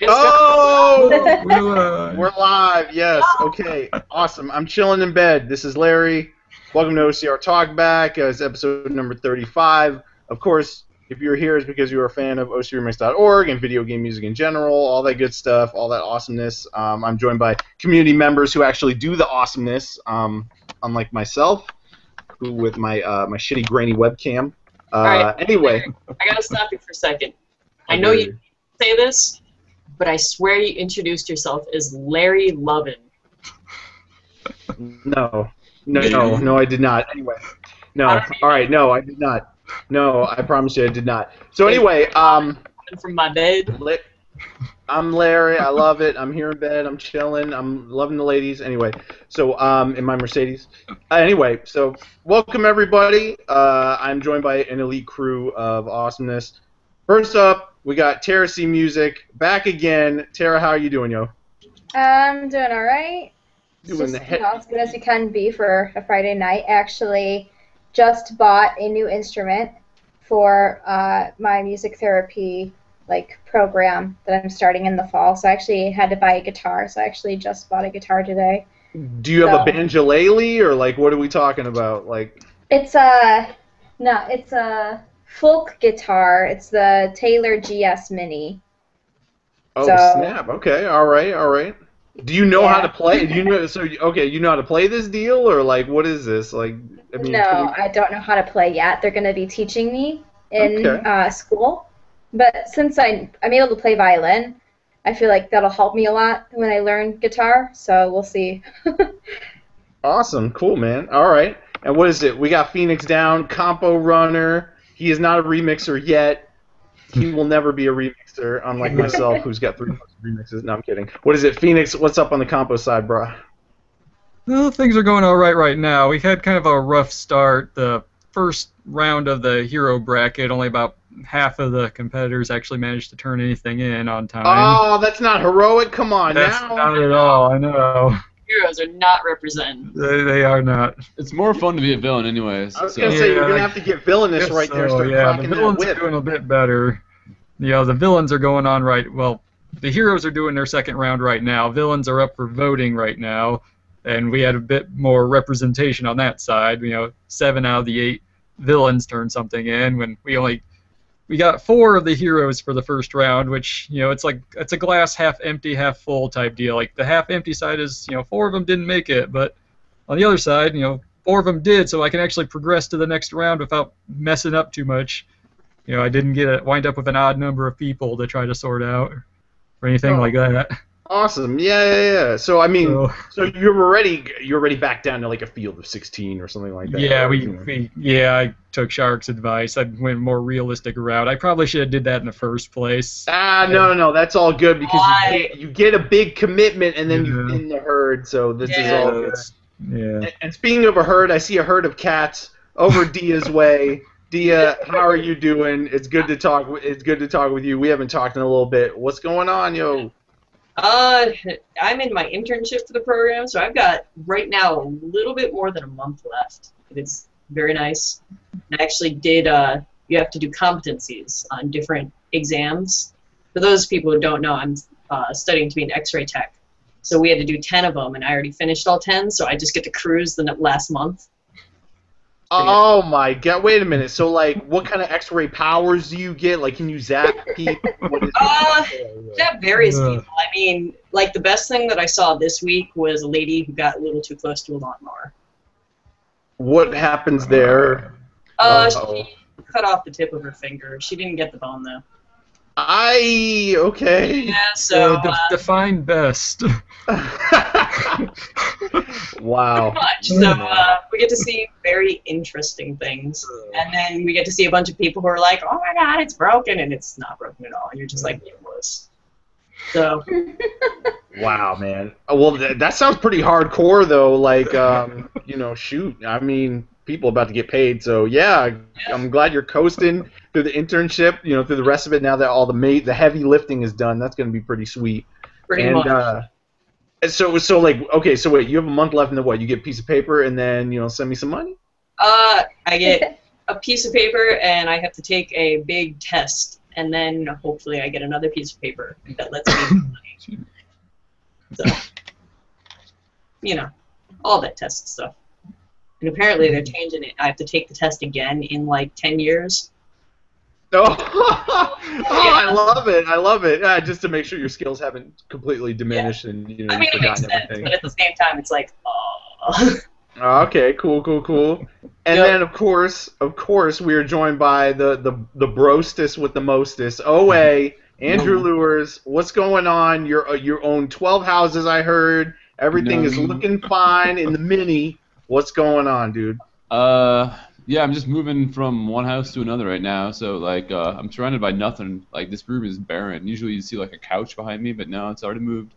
Oh! We're live, yes. Okay, awesome. I'm chilling in bed. This is Larry. Welcome to OCR Talkback. It's episode number 35. Of course, if you're here, it's because you're a fan of OCReMix.org and video game music in general, all that good stuff, all that awesomeness. I'm joined by community members who actually do the awesomeness, unlike myself, who with my shitty grainy webcam. All right, anyway. I gotta stop you for a second. I know you say this, but I swear you introduced yourself as Larry Lovin. No, I did not. Anyway, no. All right, no, I did not. No, I promise you, I did not. So anyway, from my bed. I'm Larry. I love it. I'm here in bed. I'm chilling. I'm loving the ladies. Anyway, so in my Mercedes. Anyway, so welcome everybody. I'm joined by an elite crew of awesomeness. First up, we got TeraCMusic back again. Tara, how are you doing, yo? I'm doing all right. Doing as good as you can be for a Friday night. Actually, just bought a new instrument for my music therapy program that I'm starting in the fall. So I actually had to buy a guitar. So I actually just bought a guitar today. Do you have a banjolele or what are we talking about? It's a folk guitar. It's the Taylor GS Mini. Oh, snap. Okay. All right. Do you know how to play? Do you know you know how to play this deal or what is this? I don't know how to play yet. They're going to be teaching me in school. But since I'm able to play violin, I feel like that'll help me a lot when I learn guitar, so we'll see. Awesome. Cool, man. All right. And what is it? We got FenixDown, compo runner. He is not a remixer yet. He will never be a remixer, unlike myself, who's got 3 remixes. No, I'm kidding. What is it? Phoenix, what's up on the compo side, bro? Well, things are going all right now. We had kind of a rough start. The first round of the hero bracket, only about half of the competitors actually managed to turn anything in on time. Oh, that's not heroic. Come on that's now. Not at all, I know. Heroes are not represented. They are not. It's more fun to be a villain anyways. I was going to say, you're going to have to get villainous right there. Start the villains are doing a bit better. The villains are going on right. Well, the heroes are doing their second round right now. Villains are up for voting right now. And we had a bit more representation on that side. 7 out of the 8 villains turned something in when we got 4 of the heroes for the first round, which it's a glass half empty, half full type deal. The half empty side is 4 of them didn't make it, but on the other side 4 of them did, so I can actually progress to the next round without messing up too much. I didn't wind up with an odd number of people to try to sort out or anything like that. Awesome. Yeah. So so you're already back down to a field of 16 or something like that. Yeah, I took Shark's advice. I went a more realistic route. I probably should have did that in the first place. No, that's all good because you get a big commitment and then you thin the herd. So this is all good. Yeah. And speaking of a herd, I see a herd of cats over Dia's way. Dia, how are you doing? It's good to talk. It's good to talk with you. We haven't talked in a little bit. What's going on, yo? I'm in my internship for the program, so I've got right now a little bit more than a month left. It's very nice. I actually did. You have to do competencies on different exams. For those people who don't know, I'm studying to be an X-ray tech, so we had to do 10 of them, and I already finished all 10. So I just get to cruise the last month. Oh my god! Wait a minute. So what kind of X-ray powers do you get? Can you zap people? That varies people. The best thing that I saw this week was a lady who got a little too close to a lawnmower. What happens there? She cut off the tip of her finger. She didn't get the bone though. Okay. Yeah. So define best. Wow. Pretty much. So we get to see very interesting things, and then we get to see a bunch of people who are like, "Oh my God, it's broken," and it's not broken at all. And you're just like, "It was." So. Wow, man. Well, that sounds pretty hardcore, though. Shoot. People about to get paid, so yeah. I'm glad you're coasting through the internship. Through the rest of it now that all the heavy lifting is done. That's going to be pretty sweet. Pretty much. So okay, so wait, you have a month left, and then what? You get a piece of paper, and then send me some money. I get a piece of paper, and I have to take a big test and then hopefully I get another piece of paper that lets me make money. So, you know, all that test stuff. And apparently they're changing it. I have to take the test again in like 10 years. Oh, I love it. I love it. Just to make sure your skills haven't completely diminished and you've it makes forgotten sense, everything. but at the same time, it's like, oh. Okay, cool. And then, of course, we are joined by the brostest with the mostest, OA, Andrew Lewis. What's going on? Your own 12 houses, I heard. Everything is looking fine in the mini. What's going on, dude? Yeah, I'm just moving from one house to another right now, so like I'm surrounded by nothing. Like this room is barren. Usually you see like a couch behind me, but now it's already moved.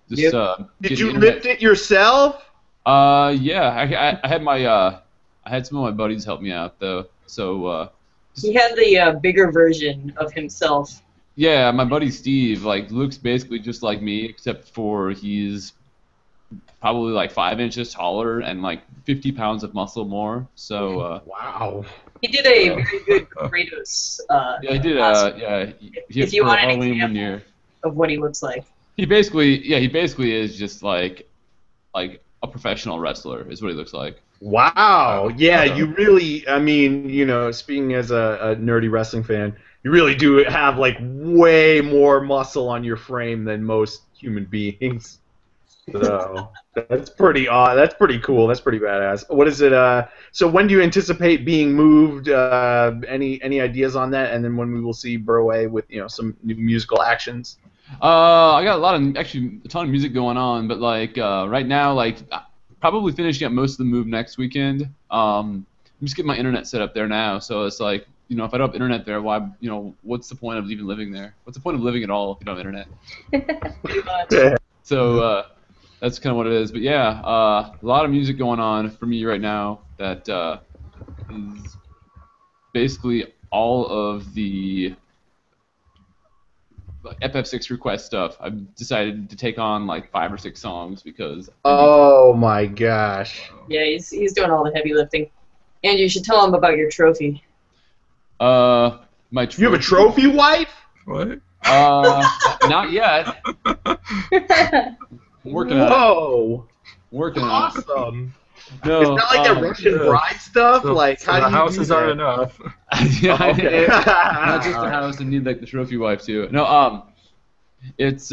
Just Did you lift it yourself? Yeah, I had my I had some of my buddies help me out though. So he had the bigger version of himself. Yeah, my buddy Steve looks basically just like me, except for he's probably like 5 inches taller and like 50 pounds of muscle more. So wow. He did a very good Kratos. Yeah, he did. If you want an Halloween example 1 year of what he looks like. He basically is just like a professional wrestler is what he looks like. Wow. Yeah, you really. I mean, speaking as a nerdy wrestling fan, you really do have like way more muscle on your frame than most human beings. So that's pretty that's pretty cool. That's pretty badass. What is it? So when do you anticipate being moved? Any ideas on that? And then when we will see Burway with some new musical actions? I got a ton of music going on, but right now probably finishing up most of the move next weekend. I'm just getting my internet set up there now, so it's like if I don't have internet there, why what's the point of even living there? What's the point of living at all if you don't have internet? So that's kind of what it is. But yeah, a lot of music going on for me right now that is basically all of the FF6 request stuff. I've decided to take on like 5 or 6 songs because. Oh my gosh. Yeah, he's doing all the heavy lifting. And you should tell him about your trophy. My trophy. You have a trophy wife? What? Not yet. Working on it. Whoa. Working on it. Awesome. No, it's not like that Russian bride stuff. So, how do the you houses do that? aren't enough. Yeah, Okay. not just the house. I need like the trophy wife too. No, it's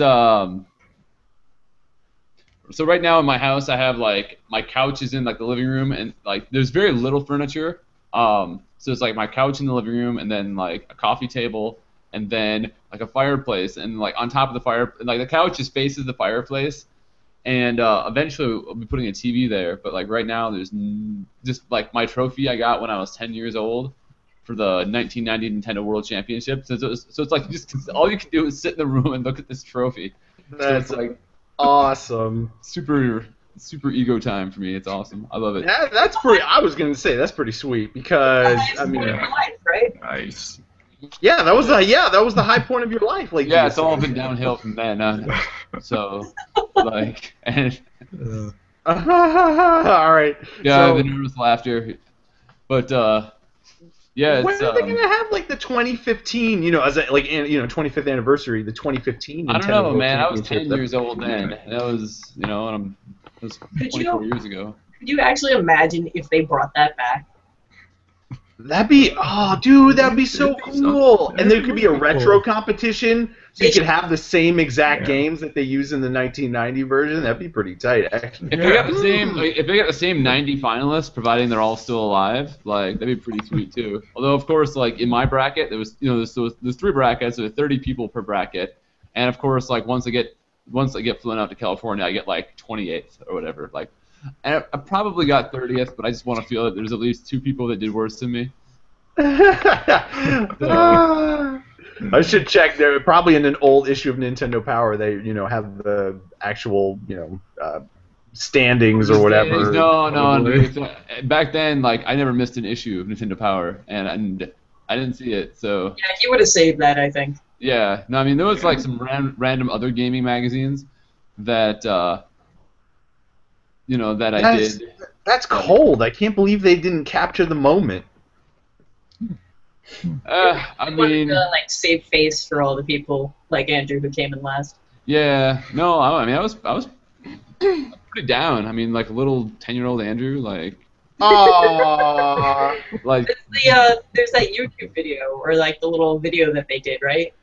So right now in my house, I have like my couch is in like the living room, and like there's very little furniture. So it's like my couch in the living room, and then like a coffee table, and then like a fireplace, and like on top of the fire, like the couch just faces the fireplace. And eventually I'll be putting a TV there, but like right now there's just like my trophy I got when I was 10 years old for the 1990 Nintendo World Championship. So it's like all you can do is sit in the room and look at this trophy. That's so it's like awesome. Super ego time for me. It's awesome. I love it. Yeah, that's pretty. I was gonna say that's pretty sweet because I mean, life, right? Nice. Yeah, that was the high point of your life. Like yeah, it's all been downhill from then. So like and. All right. Yeah, so, the nervous laughter, but yeah, when it's. are they gonna have like the 2015? As a 25th anniversary, the 2015. Nintendo I don't know, World man. I was 10 Championship. years old then. That was, that was 24 years ago. Could you actually imagine if they brought that back? That'd be that'd be so cool. And there could be a retro competition, so you could have the same exact games that they use in the 1990 version. That'd be pretty tight, actually. If they got the same 90 finalists, providing they're all still alive, like that'd be pretty sweet too. Although of course, like in my bracket, there was there's 3 brackets, so there's 30 people per bracket, and of course, like once I get flown out to California, I get like 28th or whatever. Like, and I probably got 30th, but I just want to feel that there's at least 2 people that did worse than me. I should check. There probably in an old issue of Nintendo Power, they have the actual standings or whatever. No. Dude, back then, like I never missed an issue of Nintendo Power, and I didn't see it. So yeah, he would have saved that, I think. Yeah, no, I mean there was like some random other gaming magazines that that I did. That's cold. I can't believe they didn't capture the moment. I mean, to, like, save face for all the people like Andrew who came in last. yeah, no, I mean, I was pretty down. I mean, like a little 10-year-old Andrew, like. Aww. Like. There's that YouTube video, or like the little video that they did, right?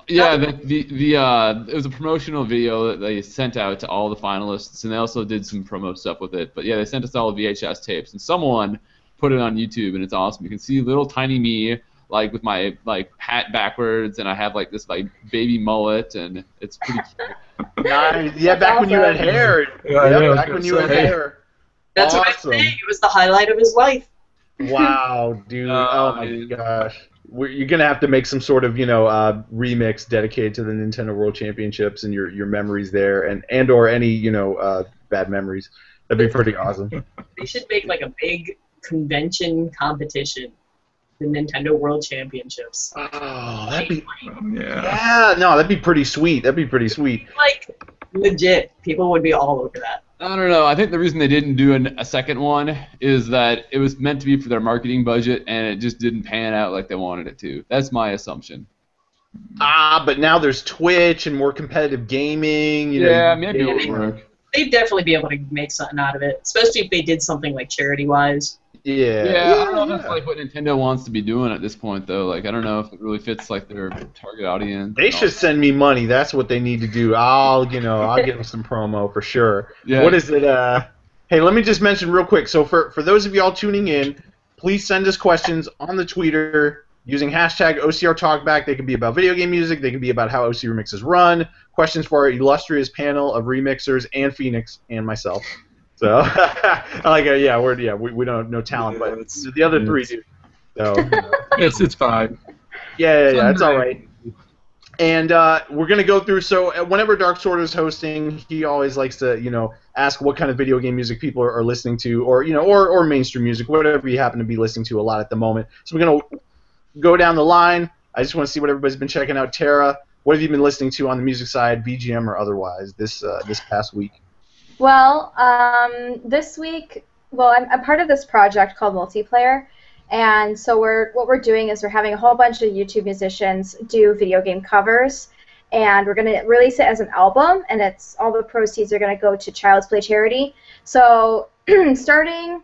Yeah, it was a promotional video that they sent out to all the finalists, and they also did some promo stuff with it. But yeah, they sent us all the VHS tapes, and someone put it on YouTube, and it's awesome. You can see little tiny me, like with my like hat backwards, and I have like this like baby mullet, and it's pretty cute. Nice. Yeah, back when you had hair. Yeah, back when you had hair. That's awesome. what I say. It was the highlight of his life. Wow, dude. Oh my gosh. You're gonna have to make some sort of, remix dedicated to the Nintendo World Championships and your memories there, and or any, bad memories. That'd be pretty awesome. They should make like a big convention competition, the Nintendo World Championships. Oh, that'd be Yeah. no, that'd be pretty sweet. That'd be pretty sweet. Like legit, people would be all over that. I don't know. I think the reason they didn't do a second one is that it was meant to be for their marketing budget, and it just didn't pan out like they wanted it to. That's my assumption. But now there's Twitch and more competitive gaming. Yeah, maybe it would work. They'd definitely be able to make something out of it, especially if they did something like charity-wise. Yeah. I don't know if that's like what Nintendo wants to be doing at this point, though. Like, I don't know if it really fits like their target audience. They should send me money. That's what they need to do. I'll give them some promo for sure. Yeah. What is it? Hey, let me just mention real quick. So for those of y'all tuning in, please send us questions on the Twitter using hashtag OCR Talkback. They can be about video game music. They can be about how OC remixes run. Questions for our illustrious panel of remixers and Phoenix and myself. So, I like it. Yeah, we don't have no talent, but the other three do. So, it's fine. Yeah, it's all right. And we're gonna go through. So, whenever Dark Sword is hosting, he always likes to, ask what kind of video game music people are listening to, or or mainstream music, whatever you happen to be listening to a lot at the moment. So, we're gonna go down the line. I just want to see what everybody's been checking out. Tara, what have you been listening to on the music side, VGM or otherwise, this past week? Well, this week, I'm part of this project called Multiplayer, and so what we're doing is we're having a whole bunch of YouTube musicians do video game covers, and we're going to release it as an album, and all the proceeds are going to go to Child's Play charity. So starting,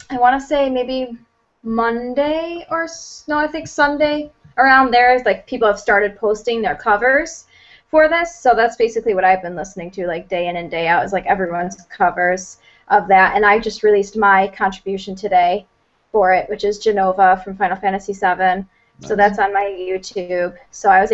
I want to say maybe Monday I think Sunday, around there, like people have started posting their covers for this, so that's basically what I've been listening to, like day in and day out, is like everyone's covers of that. And I just released my contribution today for it, which is Genova from Final Fantasy VII. Nice. So that's on my YouTube. So I was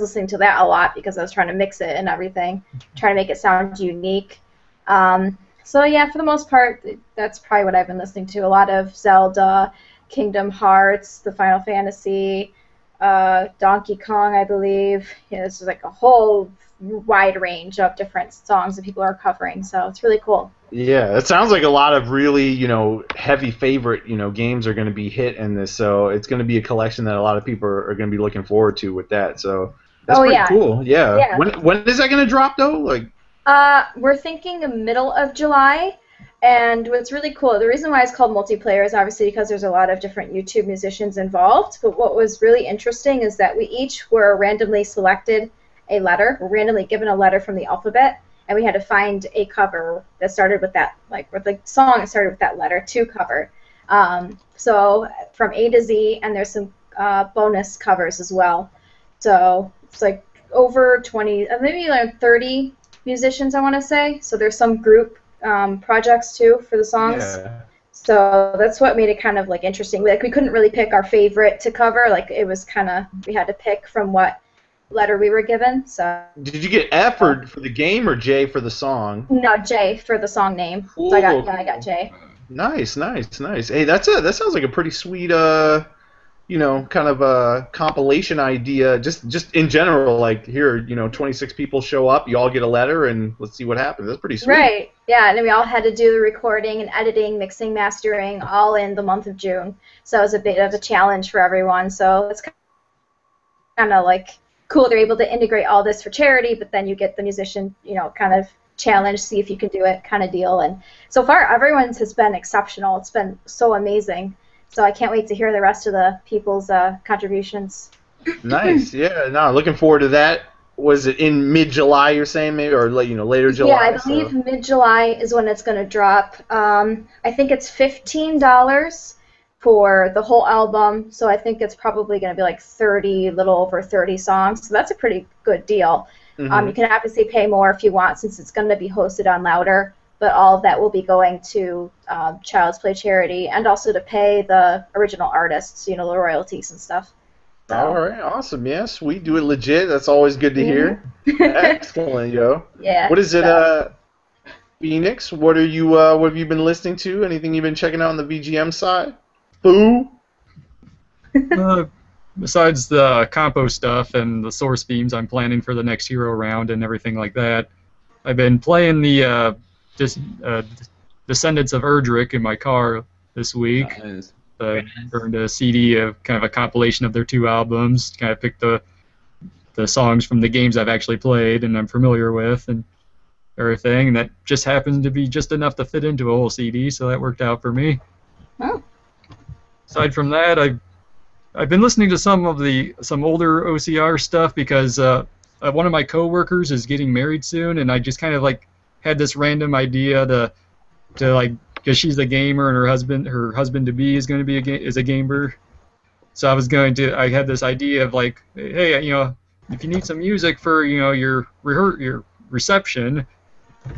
listening to that a lot because I was trying to mix it and everything, trying to make it sound unique. So yeah, for the most part, that's probably what I've been listening to. A lot of Zelda, Kingdom Hearts, the Final Fantasy, Donkey Kong, I believe. This is like a whole wide range of different songs that people are covering, so it's really cool. Yeah, it sounds like a lot of really, heavy favorite, games are going to be hit in this, so it's going to be a collection that a lot of people are going to be looking forward to with that, so that's pretty cool. Yeah. When is that going to drop, though? We're thinking the middle of July. And what's really cool, the reason why it's called Multiplayer is obviously because there's a lot of different YouTube musicians involved, but what was really interesting is that we each were randomly selected a letter, we're randomly given a letter from the alphabet, and we had to find a cover that started with that, or the song that started with that letter to cover. So from A to Z, and there's some bonus covers as well. So it's like over 20, maybe like 30 musicians, I want to say. So there's some group projects too for the songs. Yeah. So that's what made it kind of like interesting. We couldn't really pick our favorite to cover. Like it was we had to pick from what letter we were given. So did you get F for the game or J for the song? No, J for the song name. Cool. So I got J. Nice. Hey, that sounds like a pretty sweet kind of a compilation idea, just in general, like here, 26 people show up, you all get a letter, and let's see what happens. That's pretty sweet. Right, yeah, and then we all had to do the recording and editing, mixing, mastering, all in the month of June. So it was a bit of a challenge for everyone, so it's kind of like cool they're able to integrate all this for charity, but then you get the musician, kind of challenge, see if you can do it kind of deal. And so far, everyone's has been exceptional. It's been so amazing So I can't wait to hear the rest of the people's contributions. Nice. Yeah. No, looking forward to that. Was it in mid-July? You're saying maybe, or later July? Yeah, I believe mid-July is when it's going to drop. I think it's $15 for the whole album, so I think it's probably going to be like 30, little over 30 songs. So that's a pretty good deal. Mm-hmm. You can obviously pay more if you want, since it's going to be hosted on Louder, but all of that will be going to Child's Play charity and also to pay the original artists, the royalties and stuff. So. All right, awesome. Yeah, sweet. Do it legit. That's always good to hear. Excellent, yo. Yeah. What is it, Phoenix? What have you been listening to? Anything you've been checking out on the VGM side? Boo. Besides the compo stuff and the source themes I'm planning for the next Hero round and everything like that, I've been playing the Descendants of Erdrick in my car this week. Nice. Burned a CD of kind of a compilation of their 2 albums. Kind of picked the songs from the games I've actually played and I'm familiar with and everything. And that just happened to be just enough to fit into a whole CD, so that worked out for me. Oh. Aside from that, I've been listening to some older OCR stuff because one of my coworkers is getting married soon, and I just kind of had this random idea to because she's a gamer and her husband to be is going to be is a gamer, so I had this idea of hey, if you need some music for your reception,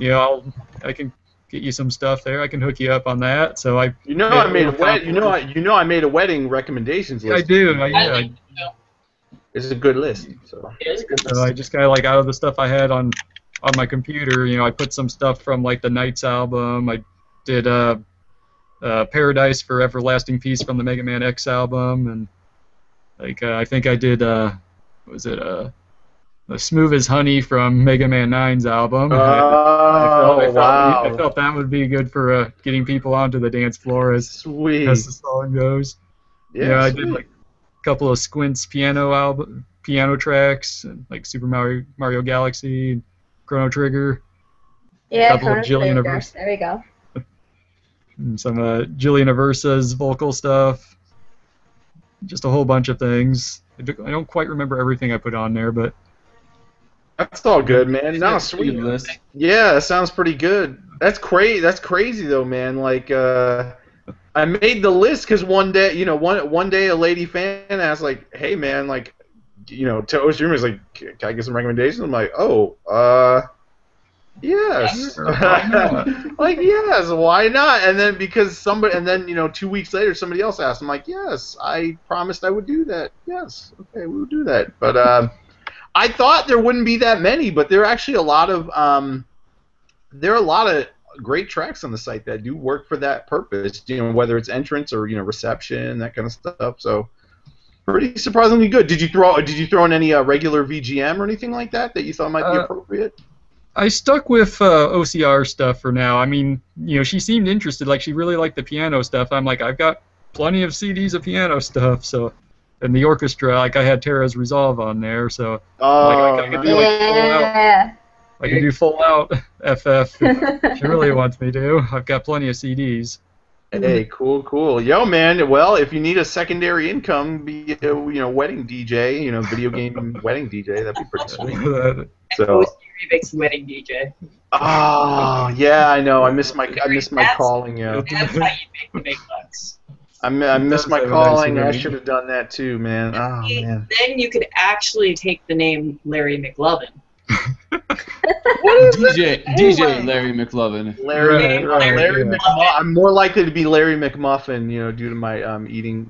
I can get you some stuff there. I can hook you up on that. So I I made a wedding recommendations list. I do. It's a good list. So I just kind of out of the stuff I had on my computer, I put some stuff from the Knights album. I did Paradise for Everlasting Peace from the Mega Man X album, and I think I did Smooth as Honey from Mega Man 9's album. I felt that would be good for getting people onto the dance floor as the song goes. Yeah, I did a couple of Squint's piano tracks, like Super Mario Galaxy, Chrono Trigger. Yeah, Chrono Trigger. There we go. And some Jillian Aversa's vocal stuff. Just a whole bunch of things. I don't quite remember everything I put on there, but that's all good, man. No, sweet list. Yeah, that sounds pretty good. That's crazy. That's crazy though, man. I made the list because one day, one day a lady fan asked, "Hey, man, to OCR, can I get some recommendations?" I'm like, "Oh, yes." Yes, why not? And then 2 weeks later, somebody else asked. I'm like, "Yes, I promised I would do that. Yes, okay, we will do that." But I thought there wouldn't be that many, but there are actually a lot of great tracks on the site that do work for that purpose. Whether it's entrance or reception, that kind of stuff. So pretty surprisingly good. Did you throw in any regular VGM or anything like that you thought might be appropriate? I stuck with OCR stuff for now. I mean, she seemed interested. She really liked the piano stuff. I'm I've got plenty of CDs of piano stuff, so. And the orchestra, I had Terra's Resolve on there, so I could do full out. I can do full out FF if she really wants me to. I've got plenty of CDs. Hey, cool. Yo, man. Well, if you need a secondary income, be a wedding DJ, video game wedding DJ. That'd be pretty sweet. So. Remix wedding DJ. Oh yeah, I know. I miss my calling. Yeah. That's how you make bucks. I missed my calling. I should have done that too, man. Oh, man. Then you could actually take the name Larry McLovin. DJ Larry McLovin. Larry McMuffin. I'm more likely to be Larry McMuffin, due to my eating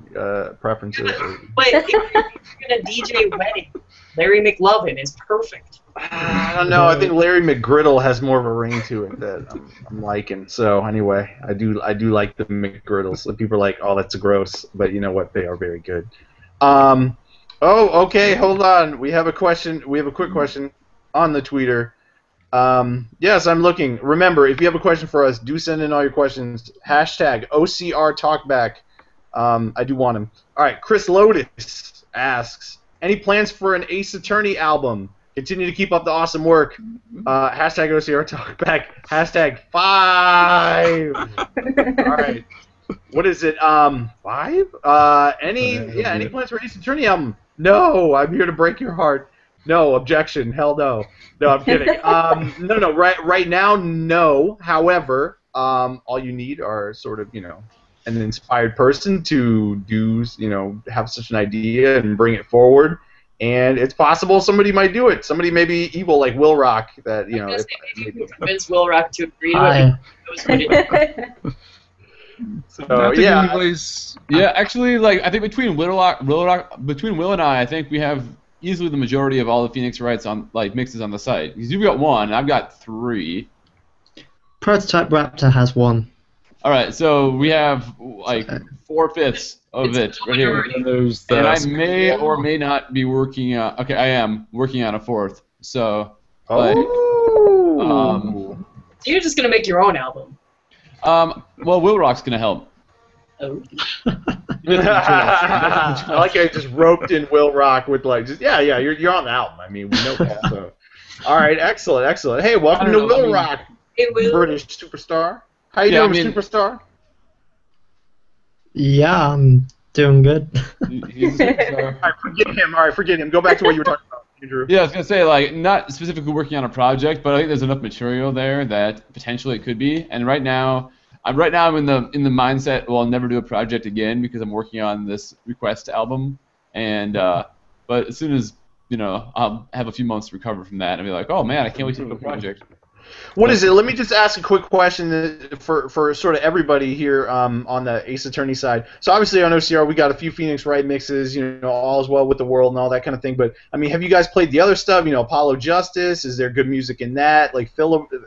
preferences. But if you're gonna DJ wedding, Larry McLovin is perfect. I don't know. I think Larry McGriddle has more of a ring to it that I'm liking. So anyway, I do like the McGriddles. So people are like, "Oh, that's gross," but you know what? They are very good. Okay. Hold on. We have a question. We have a quick question on the Twitter. Yes, I'm looking. Remember, if you have a question for us, do send in all your questions. Hashtag OCR Talkback. I do want them. All right. Chris Lotus asks, any plans for an Ace Attorney album? Continue to keep up the awesome work. Hashtag OCR Talkback. Hashtag 5. All right. What is it? 5? Any plans for Ace Attorney album? No, I'm here to break your heart. No, objection. Hell no. No, I'm kidding. No. Right now, no. However, all you need are sort of, an inspired person to do, have such an idea and bring it forward. And it's possible somebody might do it. Somebody may be evil like WillRock. That maybe you can convince WillRock to agree to it. So yeah. Actually, I think between Will and I think we have easily the majority of all the Phoenix rights on mixes on the site. Because you've got 1, and I've got 3. Prototype Raptor has 1. All right, so we have 4/5 of it right here, and I may or may not be working. Okay, I am working on a 4th. So. So you're just gonna make your own album. Well, WillRock's gonna help. Oh. I like how I just roped in WillRock with you're on the album. I mean, we know that. So. All right, excellent. Hey, welcome to WillRock, British superstar. How you doing, superstar? Yeah, I'm doing good. He's a superstar. All right, forget him. Go back to what you were talking about, Andrew. Yeah, I was gonna say not specifically working on a project, but I think there's enough material there that potentially it could be. And right now I'm in the mindset. Well, I'll never do a project again because I'm working on this Request album. And but as soon as I'll have a few months to recover from that and be like, oh man, I can't wait to do a project. What is it? Let me just ask a quick question for sort of everybody here on the Ace Attorney side. So obviously on OCR we got a few Phoenix Wright mixes, all is well with the world and all that kind of thing. But I mean, have you guys played the other stuff? Apollo Justice. Is there good music in that?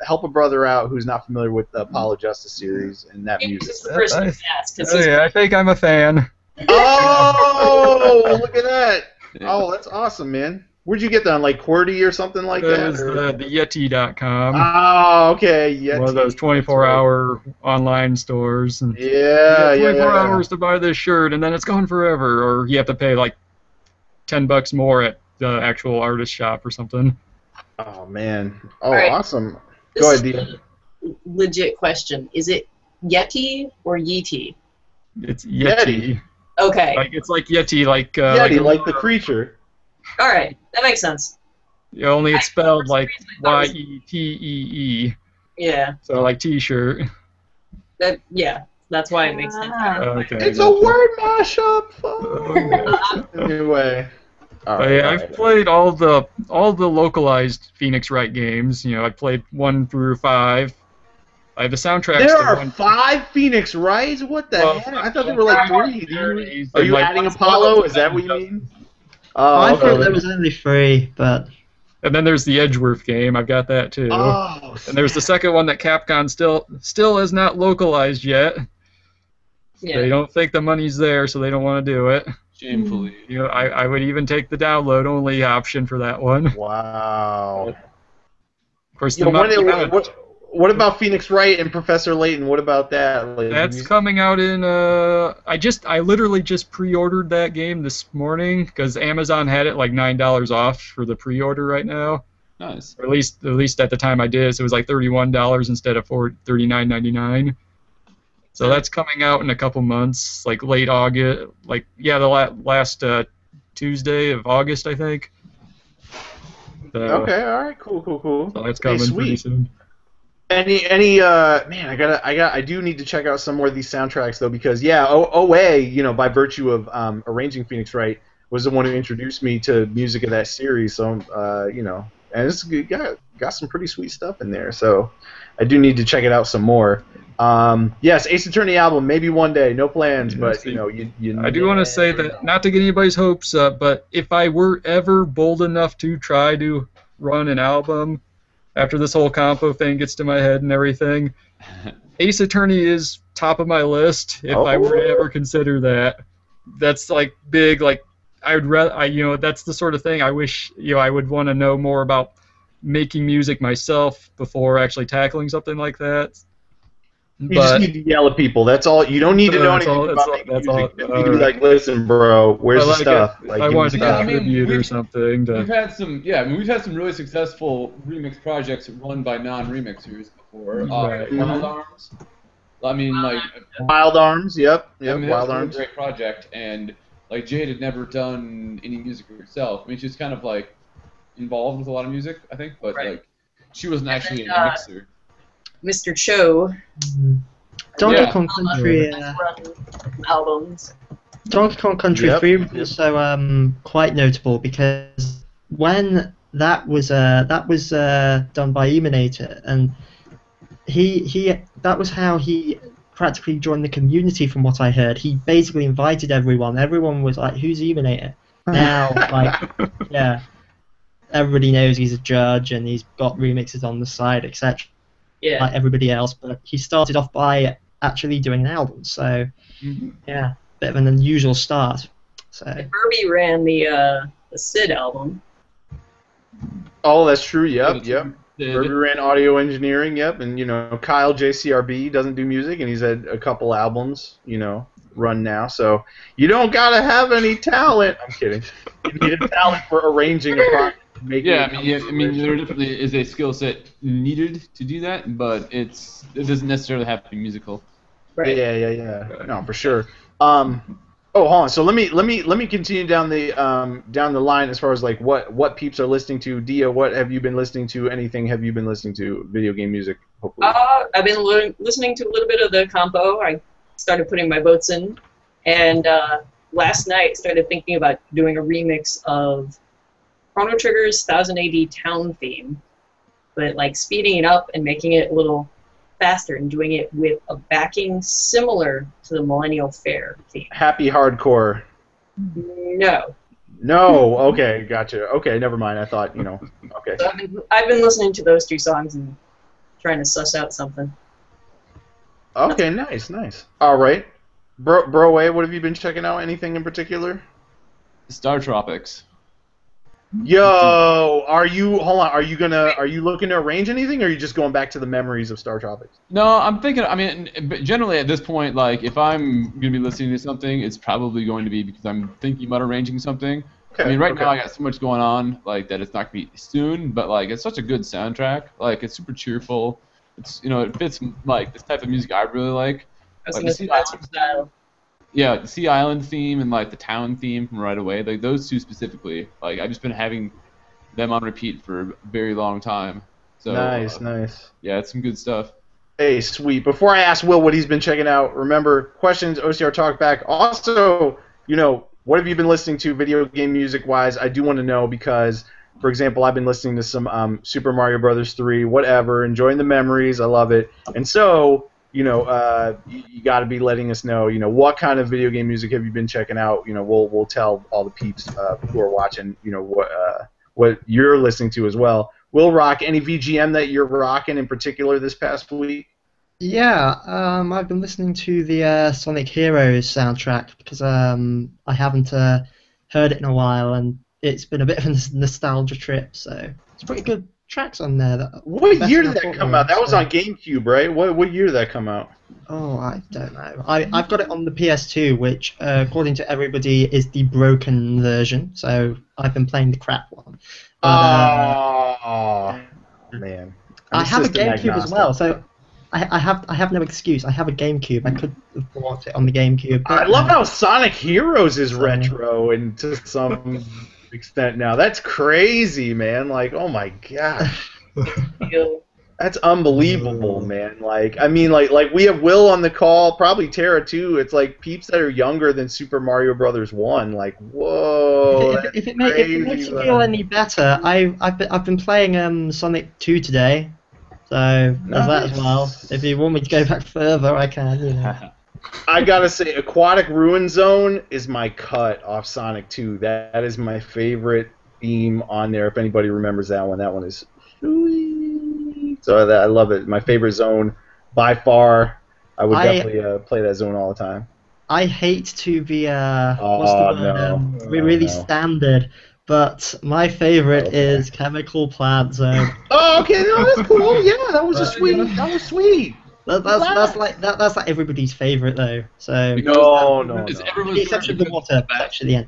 Help a brother out who's not familiar with the Apollo Justice series and that music. I think I'm a fan. Oh, look at that! Oh, that's awesome, man. Where'd you get that on, QWERTY or something like that? It was the Yeti.com. Oh, okay. Yeti. One of those 24-hour online stores. And yeah, 24 hours to buy this shirt, and then it's gone forever. Or you have to pay $10 more at the actual artist shop or something. Oh, man. Oh, right. Awesome. Go ahead, Dia. Legit question. Is it Yeti or Yeti? It's Yeti. Okay. It's like Yeti, Yeti, like the creature. All right, that makes sense. Only it's spelled Yetee. Yeah. So T-shirt. That's why it makes sense. Okay. It's a word mashup. Anyway. I've played all the localized Phoenix Wright games. I played 1 through 5. I have the soundtracks. There are 5 Phoenix Wrights? What the heck? I thought there were 3. Are you adding Apollo? Is that what you mean? I thought there was only 3, but... And then there's the Edgeworth game. I've got that too. Oh, and there's the second one that Capcom still has not localized yet. Yeah. They don't think the money's there, so they don't want to do it. Shamefully. I would even take the download-only option for that one. Wow. Of course, what about Phoenix Wright and Professor Layton? What about that? That's coming out in. I literally just pre-ordered that game this morning because Amazon had it $9 off for the pre-order right now. Nice. Or at least at the time I did, so it was $31 instead of $39.99. So that's coming out in a couple months, late August, the last Tuesday of August, I think. So, okay, all right, cool. So that's coming pretty soon. I do need to check out some more of these soundtracks though, because OA, by virtue of arranging Phoenix Wright, was the one who introduced me to music of that series. So and it's got some pretty sweet stuff in there. So I do need to check it out some more. Yes, Ace Attorney album, maybe one day. No plans, but I do want to say that, not to get anybody's hopes up, but if I were ever bold enough to try to run an album after this whole compo thing gets to my head and everything, Ace Attorney is top of my list if I were to ever consider that. That's big, I would rather, that's the sort of thing I wish, I would want to know more about making music myself before actually tackling something like that. You just need to yell at people. That's all. You don't need to know anything about making music. You need to be listen, bro, where's the stuff? I wanted to contribute or something. We've had some, we've had some really successful remix projects run by non-remixers before. Right. Wild Arms. I mean, like, Wild Arms, yep, I mean, that Wild was a Arms. great project, and like Jade had never done any music herself. I mean, she's kind of like involved with a lot of music, I think, but Right. like she wasn't actually then, a mixer. Mr. Cho. Donkey Yeah. Kong Country. Run albums. Donkey Kong Country Yep. 3 was also quite notable because when that was done by Eminator, and that was how he practically joined the community. From what I heard, he basically invited everyone. Everyone was like, "Who's Eminator?" Now, like, yeah, everybody knows he's a judge and he's got remixes on the side, etc. Yeah. Like everybody else, but he started off by actually doing an album. So, yeah, bit of an unusual start. So Herbie ran the Sid album. Oh, that's true. Yep. Did- Herbie ran audio engineering. Yep, and Kyle JCRB doesn't do music, and he's had a couple albums, run now. So you don't gotta have any talent. I'm kidding. You need a talent for arranging a project. Yeah, I mean, there definitely is a skill set needed to do that, but it doesn't necessarily have to be musical. Right. Yeah. No, for sure. Oh, hold on. So let me continue down the line as far as like what peeps are listening to. Dia, what have you been listening to? Anything have you been listening to? Video game music, hopefully. I've been listening to a little bit of the compo. I started putting my votes in, and last night started thinking about doing a remix of Chrono Trigger's 1000 AD town theme, but like speeding it up and making it a little faster and doing it with a backing similar to the Millennial Fair theme. Happy Hardcore. No. No. Okay, gotcha. Okay, never mind. I thought Okay. So I've been listening to those two songs and trying to suss out something. Okay, nice. All right, bro, what have you been checking out? Anything in particular? Star Tropics. Yo, are you looking to arrange anything, or are you just going back to the memories of Star Tropics? No, I'm thinking. I mean, generally at this point, like if I'm gonna be listening to something, it's probably going to be because I'm thinking about arranging something. Okay, I mean, right now I got so much going on, like that it's not gonna be soon. But like, it's such a good soundtrack. Like, it's super cheerful. It's it fits like this type of music I really like. I was Like going to say that's your style. Yeah, the Sea Island theme and like the town theme from right away, like those two specifically. Like I've just been having them on repeat for a very long time. So Nice. yeah, it's some good stuff. Hey, sweet. Before I ask Will what he's been checking out, remember, questions, OCR Talkback. Also, what have you been listening to video game music-wise? I do want to know because, for example, I've been listening to some Super Mario Brothers 3, whatever, enjoying the memories. I love it. And so, you got to be letting us know, what kind of video game music have you been checking out? We'll tell all the peeps who are watching, what you're listening to as well. WillRock, any VGM that you're rocking in particular this past week? yeah, I've been listening to the Sonic Heroes soundtrack because I haven't heard it in a while, and it's been a bit of a nostalgia trip. So it's pretty good tracks on there. What year did that come out? That was on GameCube, right? What year did that come out? Oh, I don't know. I've got it on the PS2, which, according to everybody, is the broken version. So I've been playing the crap one. Oh, man. I have a system GameCube agnostic. as well, so I have no excuse. I have a GameCube. I could have bought it on the GameCube. I love how Sonic Heroes is retro and to some extent now. That's crazy, man. Like, oh my god. That's unbelievable, man. Like, I mean, like we have Will on the call, probably Tara too. It's like peeps that are younger than Super Mario Brothers 1. Like, whoa. If it makes you feel any better, I've been playing Sonic 2 today, so there's that as well. If you want me to go back further, I can. I gotta say, Aquatic Ruin Zone is my cut off Sonic 2. That is my favorite theme on there. If anybody remembers that one is sweet. So I love it. My favorite zone by far. I would definitely play that zone all the time. I hate to be really standard, but my favorite is Chemical Plant Zone. Oh, okay, no, that's cool. Yeah, that was sweet. That was sweet. That's like everybody's favorite though. So no. Except for the water patch at the end.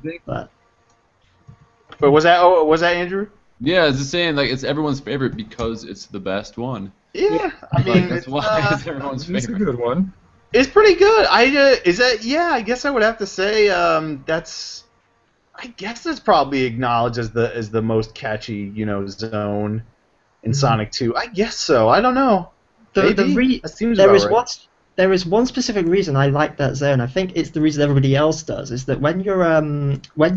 But was that Andrew? Yeah, I was just saying, like, it's everyone's favorite because it's the best one. Yeah, I mean, That's why it's everyone's It's a favorite. good one. it's pretty good. I guess I would have to say I guess that's probably acknowledged as the most catchy, zone in Sonic 2. I guess so. I don't know. Maybe. That seems there about is right. there is one specific reason I like that zone. I think it's the reason everybody else does. Is that when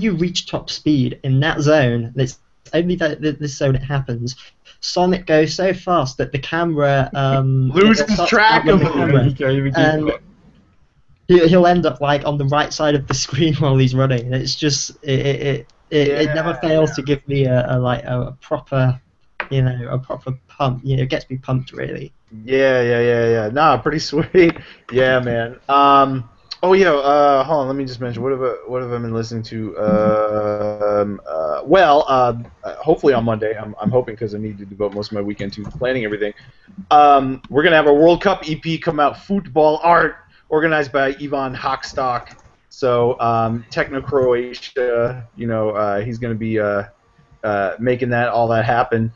you reach top speed in that zone, and it's only this zone it happens. Sonic goes so fast that the camera Loses track of him. You can't even keep And up. he'll end up like on the right side of the screen while he's running. And it's just it never fails to give me a proper pump. It gets me pumped really. Yeah. Nah, pretty sweet. Yeah, man. Oh yeah. Hold on. Let me just mention. What have I been listening to? Hopefully on Monday. I'm hoping because I need to devote most of my weekend to planning everything. We're gonna have a World Cup EP come out. Football Art, organized by Ivan Hockstock. So Techno Croatia. He's gonna be making all that happen.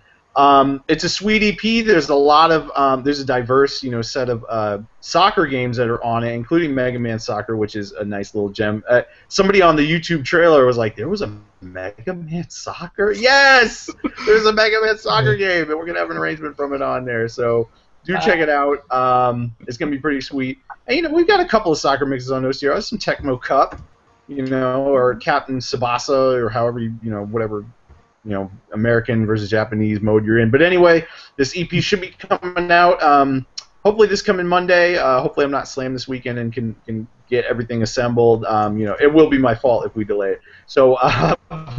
It's a sweet EP. There's a lot of there's a diverse set of soccer games that are on it, including Mega Man Soccer, which is a nice little gem. Somebody on the YouTube trailer was like, "There was a Mega Man Soccer? Yes, there's a Mega Man Soccer game, and we're gonna have an arrangement from it on there." So do check it out. It's gonna be pretty sweet. And we've got a couple of soccer mixes on OCR. Some Tecmo Cup, or Captain Tsubasa, or however whatever. American versus Japanese mode you're in. But anyway, this EP should be coming out. Hopefully this coming Monday. Hopefully I'm not slammed this weekend and can get everything assembled. It will be my fault if we delay it. So,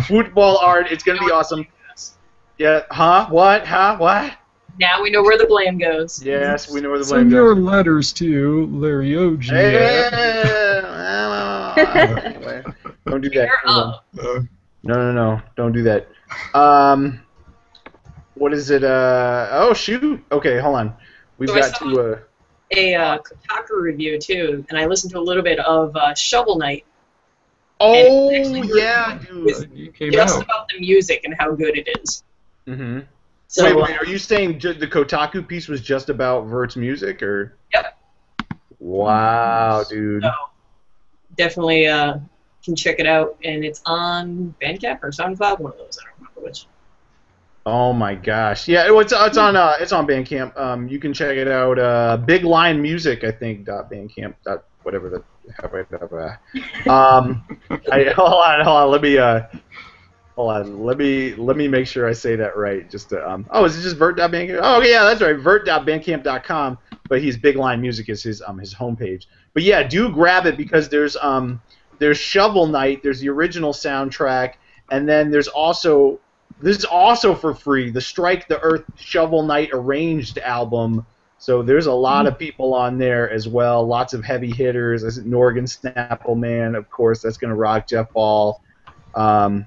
Football Art, it's going to be awesome. Yeah, huh? What? Huh? What? Now we know where the blame goes. Yes, we know where the blame Send your goes. letters to Larry OG. Anyway, don't do that. No. Don't do that. What is it? Oh shoot. Okay, hold on. We've got to a Kotaku review too, and I listened to a little bit of Shovel Knight. Oh yeah, dude. You came Just out. about the music and how good it is. Mm-hmm. So, Wait, are you saying the Kotaku piece was just about Vert's music, or? Yep. Wow, dude. So, definitely can check it out, and it's on Bandcamp or SoundCloud, one of those. I don't remember which. Oh my gosh, yeah, it's on Bandcamp. You can check it out. Big Lion Music, I think. .bandcamp. Whatever the. Hold on. Let me make sure I say that right. Just to, is it just Vert.bandcamp? Oh yeah, that's right. Vert.bandcamp.com. But Big Line Music is his homepage. But yeah, do grab it because there's Shovel Knight, there's the original soundtrack, and then this is also for free, the Strike the Earth Shovel Knight Arranged album. So there's a lot of people on there as well, lots of heavy hitters. There's Norgan Snappleman, of course, that's gonna rock. Jeff Ball. Who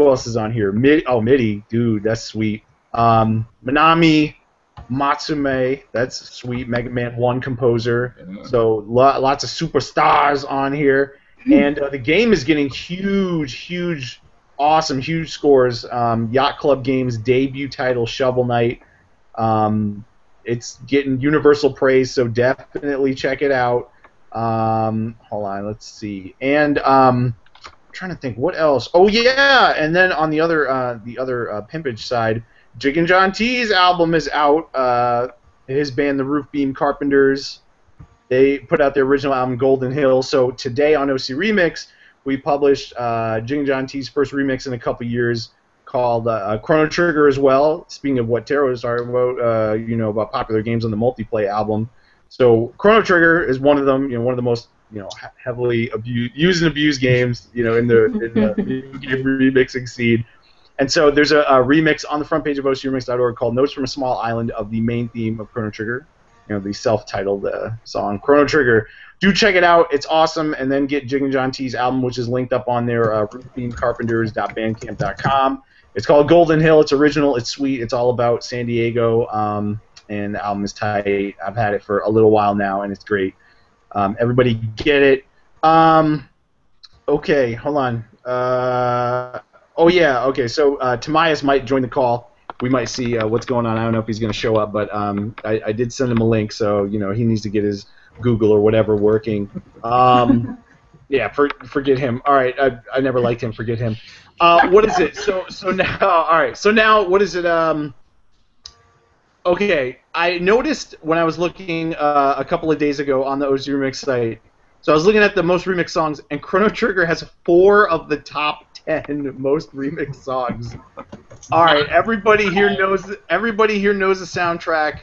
else is on here? Midi, dude, that's sweet. Manami Matsume, that's sweet. Mega Man 1 composer. Yeah. So lots of superstars on here. And the game is getting huge, awesome, huge scores. Yacht Club Games debut title, Shovel Knight. It's getting universal praise, so definitely check it out. Hold on, let's see. And I'm trying to think what else. Oh yeah, and then on the other pimpage side, Jig and John T's album is out. His band, the Roof Beam Carpenters, they put out their original album, Golden Hill. So today on OC Remix, we published Jig and John T's first remix in a couple years, called Chrono Trigger as well. Speaking of what Tara was talking about, about popular games on the Multiplay album. So Chrono Trigger is one of them. One of the most heavily used and abused games. In the game remixing scene. And so there's a remix on the front page of OCRemix.org called Notes from a Small Island of the main theme of Chrono Trigger. The self-titled song Chrono Trigger. Do check it out. It's awesome. And then get Jig and John T's album, which is linked up on there, roofbeamcarpenters.bandcamp.com. It's called Golden Hill. It's original. It's sweet. It's all about San Diego. And the album is tight. I've had it for a little while now, and it's great. Everybody get it. Okay, hold on. Okay, so Tamias might join the call. we might see what's going on. I don't know if he's going to show up, but I did send him a link, so he needs to get his Google or whatever working. Yeah, forget him. All right, I never liked him. Forget him. What is it? So now, all right. So now, what is it? Okay, I noticed when I was looking a couple of days ago on the OC Remix site. So I was looking at the most remixed songs, and Chrono Trigger has 4 of the top 10 most remixed songs. All right, everybody here knows the soundtrack.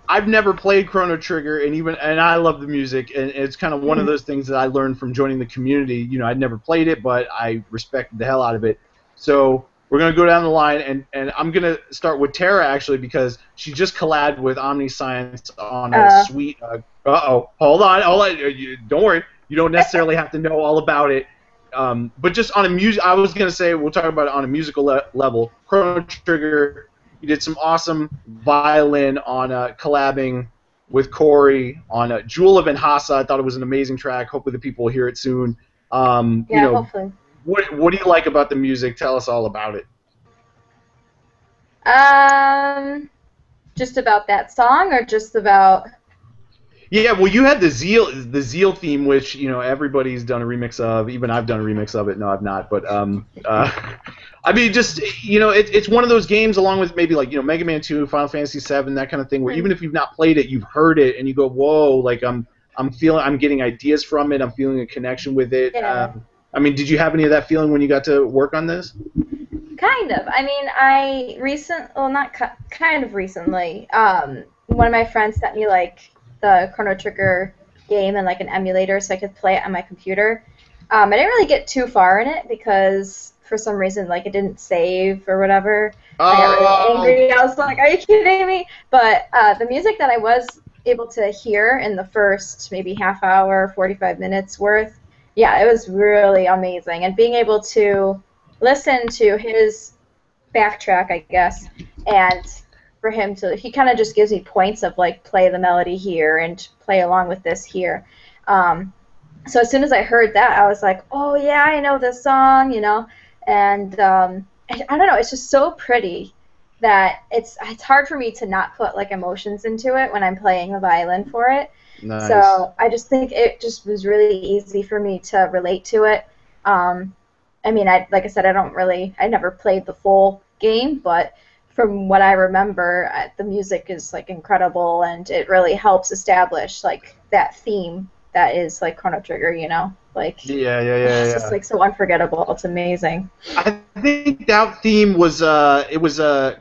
I've never played Chrono Trigger, and I love the music, and it's kind of one of those things that I learned from joining the community. I'd never played it, but I respected the hell out of it. So we're gonna go down the line, and I'm gonna start with Tara actually because she just collabed with Omniscience on a sweet. Hold on, don't worry. You don't necessarily have to know all about it. But just on a I was gonna say we'll talk about it on a musical level. Chrono Trigger, you did some awesome violin on collabing with Corey on Jewel of Enhasa. I thought it was an amazing track. Hopefully the people will hear it soon. Hopefully. What do you like about the music? Tell us all about it. Just about that song, or just about? Yeah, well, you had the Zeal theme, which everybody's done a remix of. Even I've done a remix of it. No, I've not, but I mean, just it's one of those games, along with maybe like Mega Man 2, Final Fantasy 7, that kind of thing, where even if you've not played it, you've heard it, and you go, whoa, like I'm getting ideas from it. I'm feeling a connection with it. Yeah. I mean, did you have any of that feeling when you got to work on this? Kind of. I mean, kind of recently, one of my friends sent me like the Chrono Trigger game and like an emulator so I could play it on my computer. I didn't really get too far in it because for some reason like it didn't save or whatever. I got really angry. I was like, are you kidding me? But the music that I was able to hear in the first maybe half hour, 45 minutes worth, yeah, it was really amazing. And being able to listen to his backtrack, I guess, and for him he kind of just gives me points of like play the melody here and play along with this here. So as soon as I heard that, I was like, oh yeah, I know this song, and I don't know, it's just so pretty that it's hard for me to not put like emotions into it when I'm playing the violin for it. Nice. So I just think it just was really easy for me to relate to it. I mean, like I said, I never played the full game, but from what I remember, the music is like incredible, and it really helps establish like that theme that is like Chrono Trigger, like it's just like so unforgettable. It's amazing. I think that theme was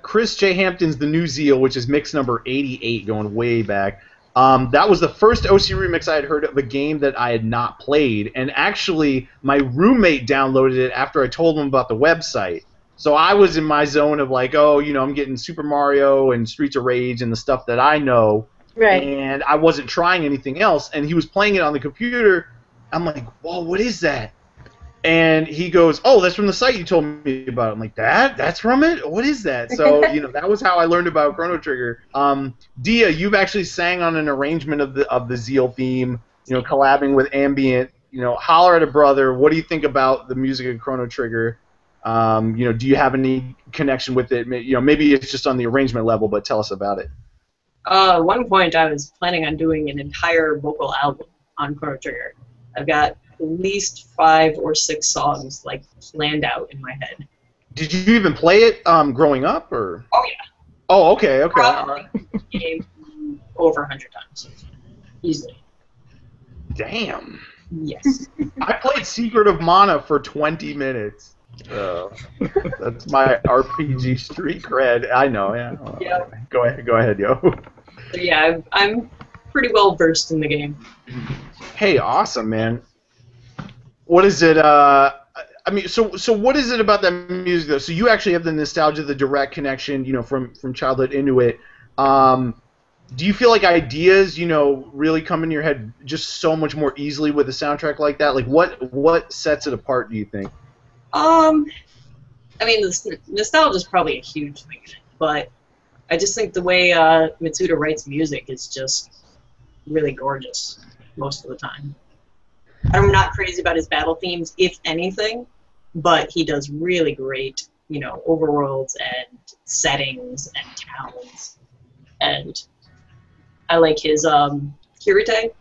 Chris J. Hampton's The New Zeal, which is mix number 88, going way back. That was the first OC remix I had heard of a game that I had not played, and actually my roommate downloaded it after I told him about the website. So I was in my zone of like, I'm getting Super Mario and Streets of Rage and the stuff that I know, right? And I wasn't trying anything else, and he was playing it on the computer. I'm like, whoa, what is that? And he goes, oh, that's from the site you told me about. I'm like, that's from it? What is that? So, that was how I learned about Chrono Trigger. Dia, you've actually sang on an arrangement of the Zeal theme, collabing with Ambient. Holler at a brother. What do you think about the music of Chrono Trigger? Do you have any connection with it? Maybe it's just on the arrangement level, but tell us about it. At one point, I was planning on doing an entire vocal album on Chrono Trigger. I've got at least 5 or 6 songs like planned out in my head. Did you even play it growing up, or? Oh yeah. Oh, okay. Probably game over 100 times, easily. Damn. Yes. I played Secret of Mana for 20 minutes. That's my RPG street cred. I know. Yeah. Yeah. Go ahead, yo. So yeah, I'm pretty well versed in the game. Hey, awesome, man. What is it? I mean, so what is it about that music though? So you actually have the nostalgia, the direct connection, from childhood into it. Do you feel like ideas, really come in your head just so much more easily with a soundtrack like that? Like, what sets it apart? Do you think? I mean, the nostalgia is probably a huge thing in it, but I just think the way Mitsuda writes music is just really gorgeous most of the time. I'm not crazy about his battle themes, if anything, but he does really great you know, overworlds and settings and towns. And I like his Kirite.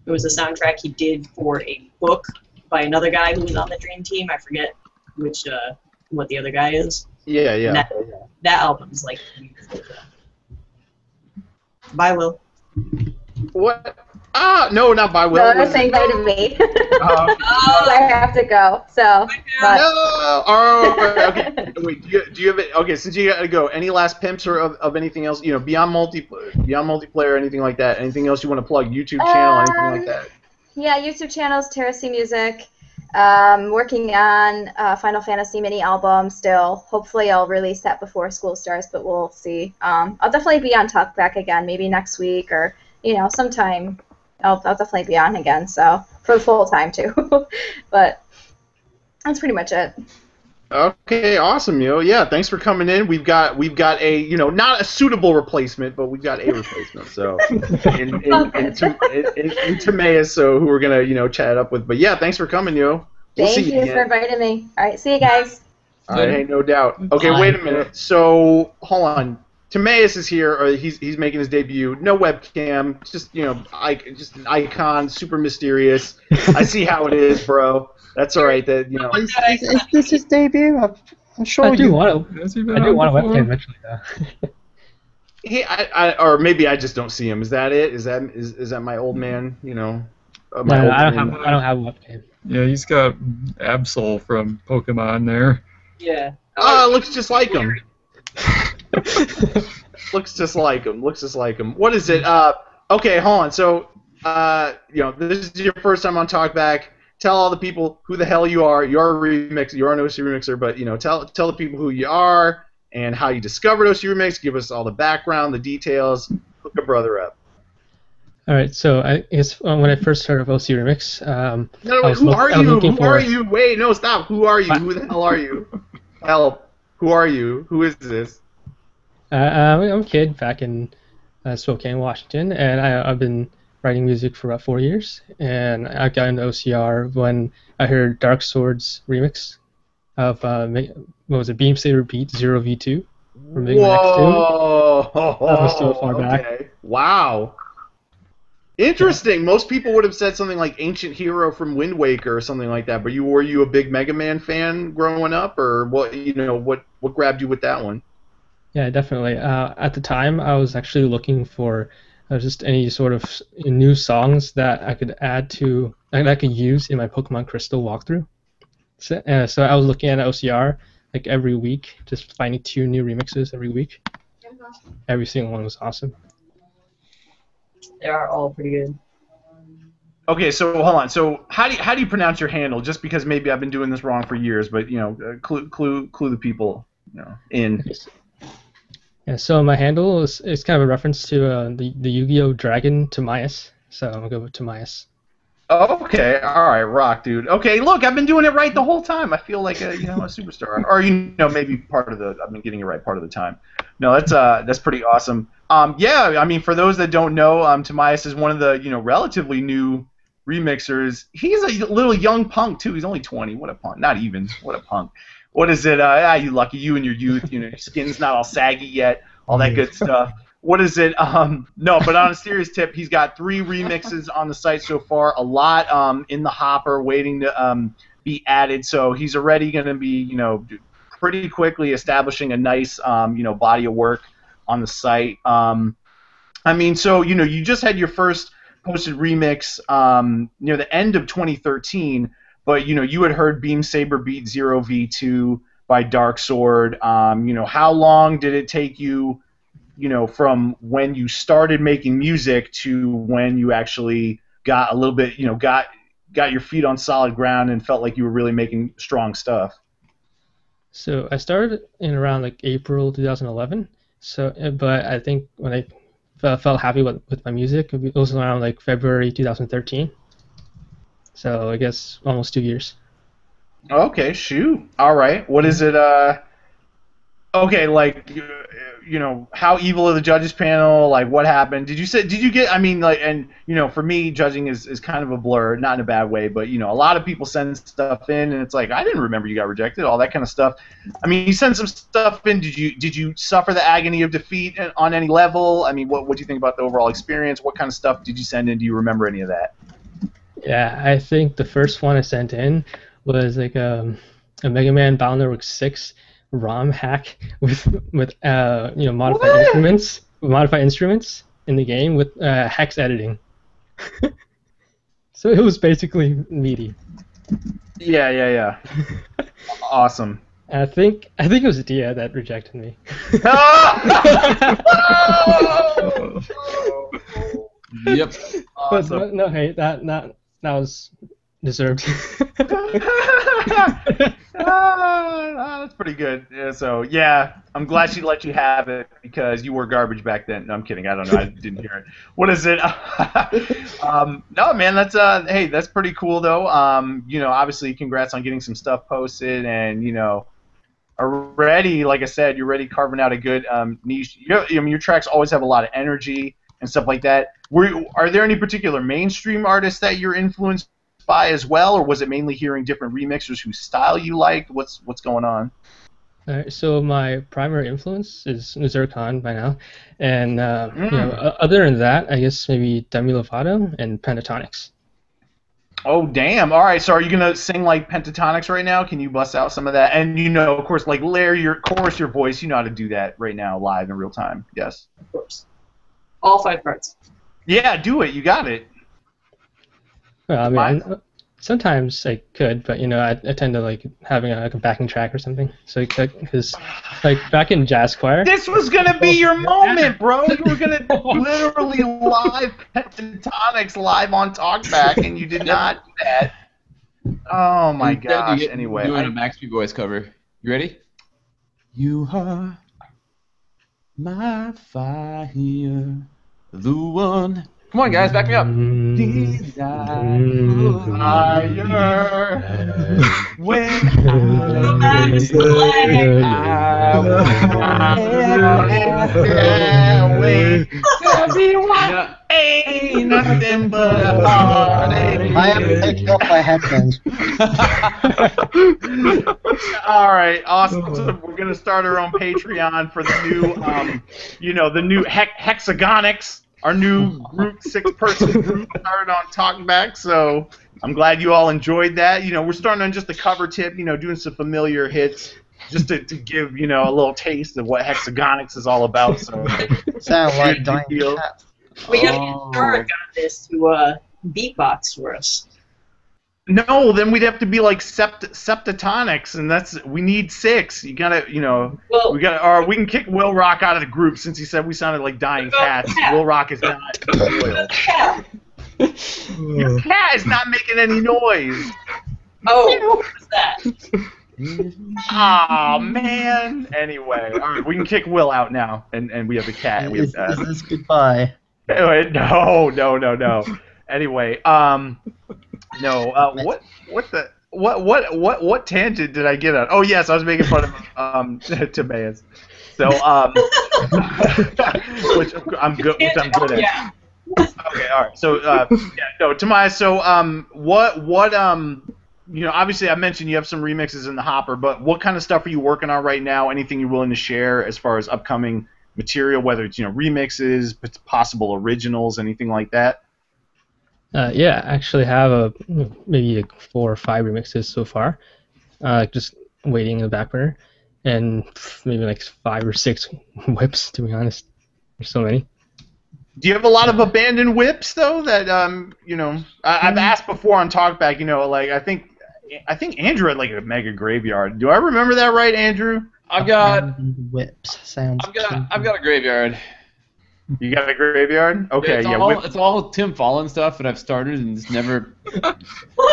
It was a soundtrack he did for a book by another guy who was on the Dream Team. I forget which what the other guy is. Yeah, yeah. That album is like beautiful. Bye, Will. What? Ah, no, not by Will. No, they're saying bye to me. I have to go. So. But. No. Oh, okay. Wait. Do you have it? Okay, since you got to go, any last pimps or of anything else? You know, beyond multiplayer, anything like that? Anything else you want to plug? YouTube channel, anything like that? Yeah, YouTube channels, TeraCMusic. Working on Final Fantasy mini album still. Hopefully I'll release that before school starts, but we'll see. I'll definitely be on Talkback again, maybe next week or, you know, sometime. I'll definitely be on again, so for the full time too. But that's pretty much it. Okay, awesome, yo. Yeah, thanks for coming in. We've got a, you know, not a suitable replacement, but we've got a replacement. So in Timaeus, so who we're gonna, you know, chat up with. But yeah, thanks for coming, yo. We'll Thank you for inviting me. All right, see you guys. All right, hey, no doubt. Okay, wait a minute. So hold on. Timaeus is here. Or he's making his debut. No webcam. Just, you know, just an icon. Super mysterious. I see how it is, bro. That's all right. That, you know. Is this his debut? I'm sure I do want a webcam eventually, though. Or maybe I just don't see him. Is that it? Is that my old man? You know. I don't have a webcam. Yeah, he's got Absol from Pokemon there. Yeah. Oh, it looks just like him. Looks just like him. What is it? Okay, hold on. So, you know, this is your first time on Talkback. Tell all the people who the hell you are. You're a remixer. You're an OC remixer, but, you know, tell the people who you are and how you discovered OC Remix. Give us all the background, the details. Hook a brother up. All right. So I guess when I first heard of OC Remix, who are you? Who are you? Wait, no, stop. Who are you? Who the hell are you? Help. Who are you? Who is this? I'm a kid back in Spokane, Washington, and I've been writing music for about 4 years. And I got into OCR when I heard Dark Sword's remix of what was it, Beam Saber Beat 0v2 from Big Max 2. That was so far back. Wow. Interesting. Most people would have said something like Ancient Hero from Wind Waker or something like that. But were you a big Mega Man fan growing up, or what? You know, what grabbed you with that one? Yeah, definitely. At the time, I was actually looking for just any sort of new songs that I could add to, that I could use in my Pokemon Crystal walkthrough. So I was looking at OCR like every week, just finding 2 new remixes every week. Every single one was awesome. They are all pretty good. Okay, so hold on. So how do you pronounce your handle? Just because maybe I've been doing this wrong for years, but, you know, clue the people, you know, in. Yeah, so my handle is kind of a reference to the Yu-Gi-Oh! Dragon Timaeus, so I'm going to go with Timaeus. Okay, all right, rock, dude. Okay, look, I've been doing it right the whole time. I feel like a superstar, or maybe I've been getting it right part of the time. No, that's pretty awesome. Yeah, I mean, for those that don't know, Timaeus is one of the relatively new remixers. He's a little young punk too. He's only 20. What a punk! Not even. What a punk. What is it? You lucky, you and your youth. Your skin's not all saggy yet. All that good stuff. What is it? No, but on a serious tip, he's got 3 remixes on the site so far. A lot in the hopper, waiting to be added. So he's already going to be, pretty quickly establishing a nice, body of work on the site. I mean, so you just had your first posted remix near the end of 2013. But you had heard Beam Saber Beat 0v2 by Dark Sword. How long did it take you, from when you started making music to when you actually got a little bit, got your feet on solid ground and felt like you were really making strong stuff? So I started in around like April 2011. But I think when I felt happy with my music, it was around like February 2013. So I guess almost 2 years. Okay, shoot. All right. What is it? Okay, like, you know, how evil are the judges panel? Like, what happened? Did you get? I mean, like, and you know, for me, judging is kind of a blur, not in a bad way, but you know, a lot of people send stuff in, and it's like, I didn't remember you got rejected, all that kind of stuff. I mean, you sent some stuff in. Did you suffer the agony of defeat on any level? I mean, what do you think about the overall experience? What kind of stuff did you send in? Do you remember any of that? Yeah, I think the first one I sent in was like a Mega Man Battle Network 6 ROM hack with you know, modified instruments in the game with hex editing. So it was basically meaty. Yeah. Awesome. I think it was Dia that rejected me. Yep. Awesome. But no, hey, that was deserved. That's pretty good. Yeah, so yeah, I'm glad she let you have it because you were garbage back then. No, I'm kidding. I don't know. I didn't hear it. What is it? No, man. That's hey, that's pretty cool though. You know, obviously, congrats on getting some stuff posted, and you know, already, like I said, you're already carving out a good niche. I mean, your tracks always have a lot of energy and stuff like that. Are there any particular mainstream artists that you're influenced by as well, or was it mainly hearing different remixers whose style you liked? What's going on? Alright, so my primary influence is Zircon by now, and you know, other than that, I guess maybe Demi Lovato and Pentatonics. Oh damn! All right, so are you gonna sing like Pentatonics right now? Can you bust out some of that? And you know, of course, like Larry, your voice, you know how to do that right now, live in real time. Yes. Of course. All 5 parts. Yeah, do it. You got it. Well, I mean, sometimes I could, but you know, I tend to like having a backing track or something. So because like back in jazz choir. This was gonna be your moment, bro. You were gonna literally live Pentatonics live on Talkback, and you did not do that. Oh my gosh. Anyway, doing a Max B voice cover. You ready? You are my fire, the one. Come on, guys, back me up. Desire when ain't nothing but a heartache. I am taking off my headphones. All right, awesome. So we're gonna start our own Patreon for the new, you know, the new Hexagonics. Our new group, 6-person group, started on Talkback, so I'm glad you all enjoyed that. You know, we're starting on just the cover tip, you know, doing some familiar hits, just to give, you know, a little taste of what Hexagonics is all about. So, sound like dying cat. We gotta get Tarek on this to beatbox for us. No, then we'd have to be like septatonics, and we need 6. You gotta, you know, well, we can kick WillRock out of the group since he said we sounded like dying cats. WillRock is not loyal. Your cat is not making any noise. Oh, what was that? Aw, man. Anyway, all right, we can kick Will out now, and we have the cat. And we have, Is this goodbye? No. Anyway, no. What tangent did I get on? Oh yes, I was making fun of Timaeus. So which I'm good at. Yeah. Okay, all right. So Timaeus. So you know, obviously I mentioned you have some remixes in the hopper, but what kind of stuff are you working on right now? Anything you're willing to share as far as upcoming material, whether it's, you know, remixes, possible originals, anything like that? Yeah, I actually have maybe like 4 or 5 remixes so far, just waiting in the back burner, and maybe like 5 or 6 whips, to be honest. There's so many. Do you have a lot of abandoned whips though? That you know, I've asked before on Talkback. You know, like I think Andrew had like a mega graveyard. Do I remember that right, Andrew? I've got whips. Sounds. I've got a graveyard. You got a graveyard? Okay, it's all Tim Fallon stuff that I've started and it's never.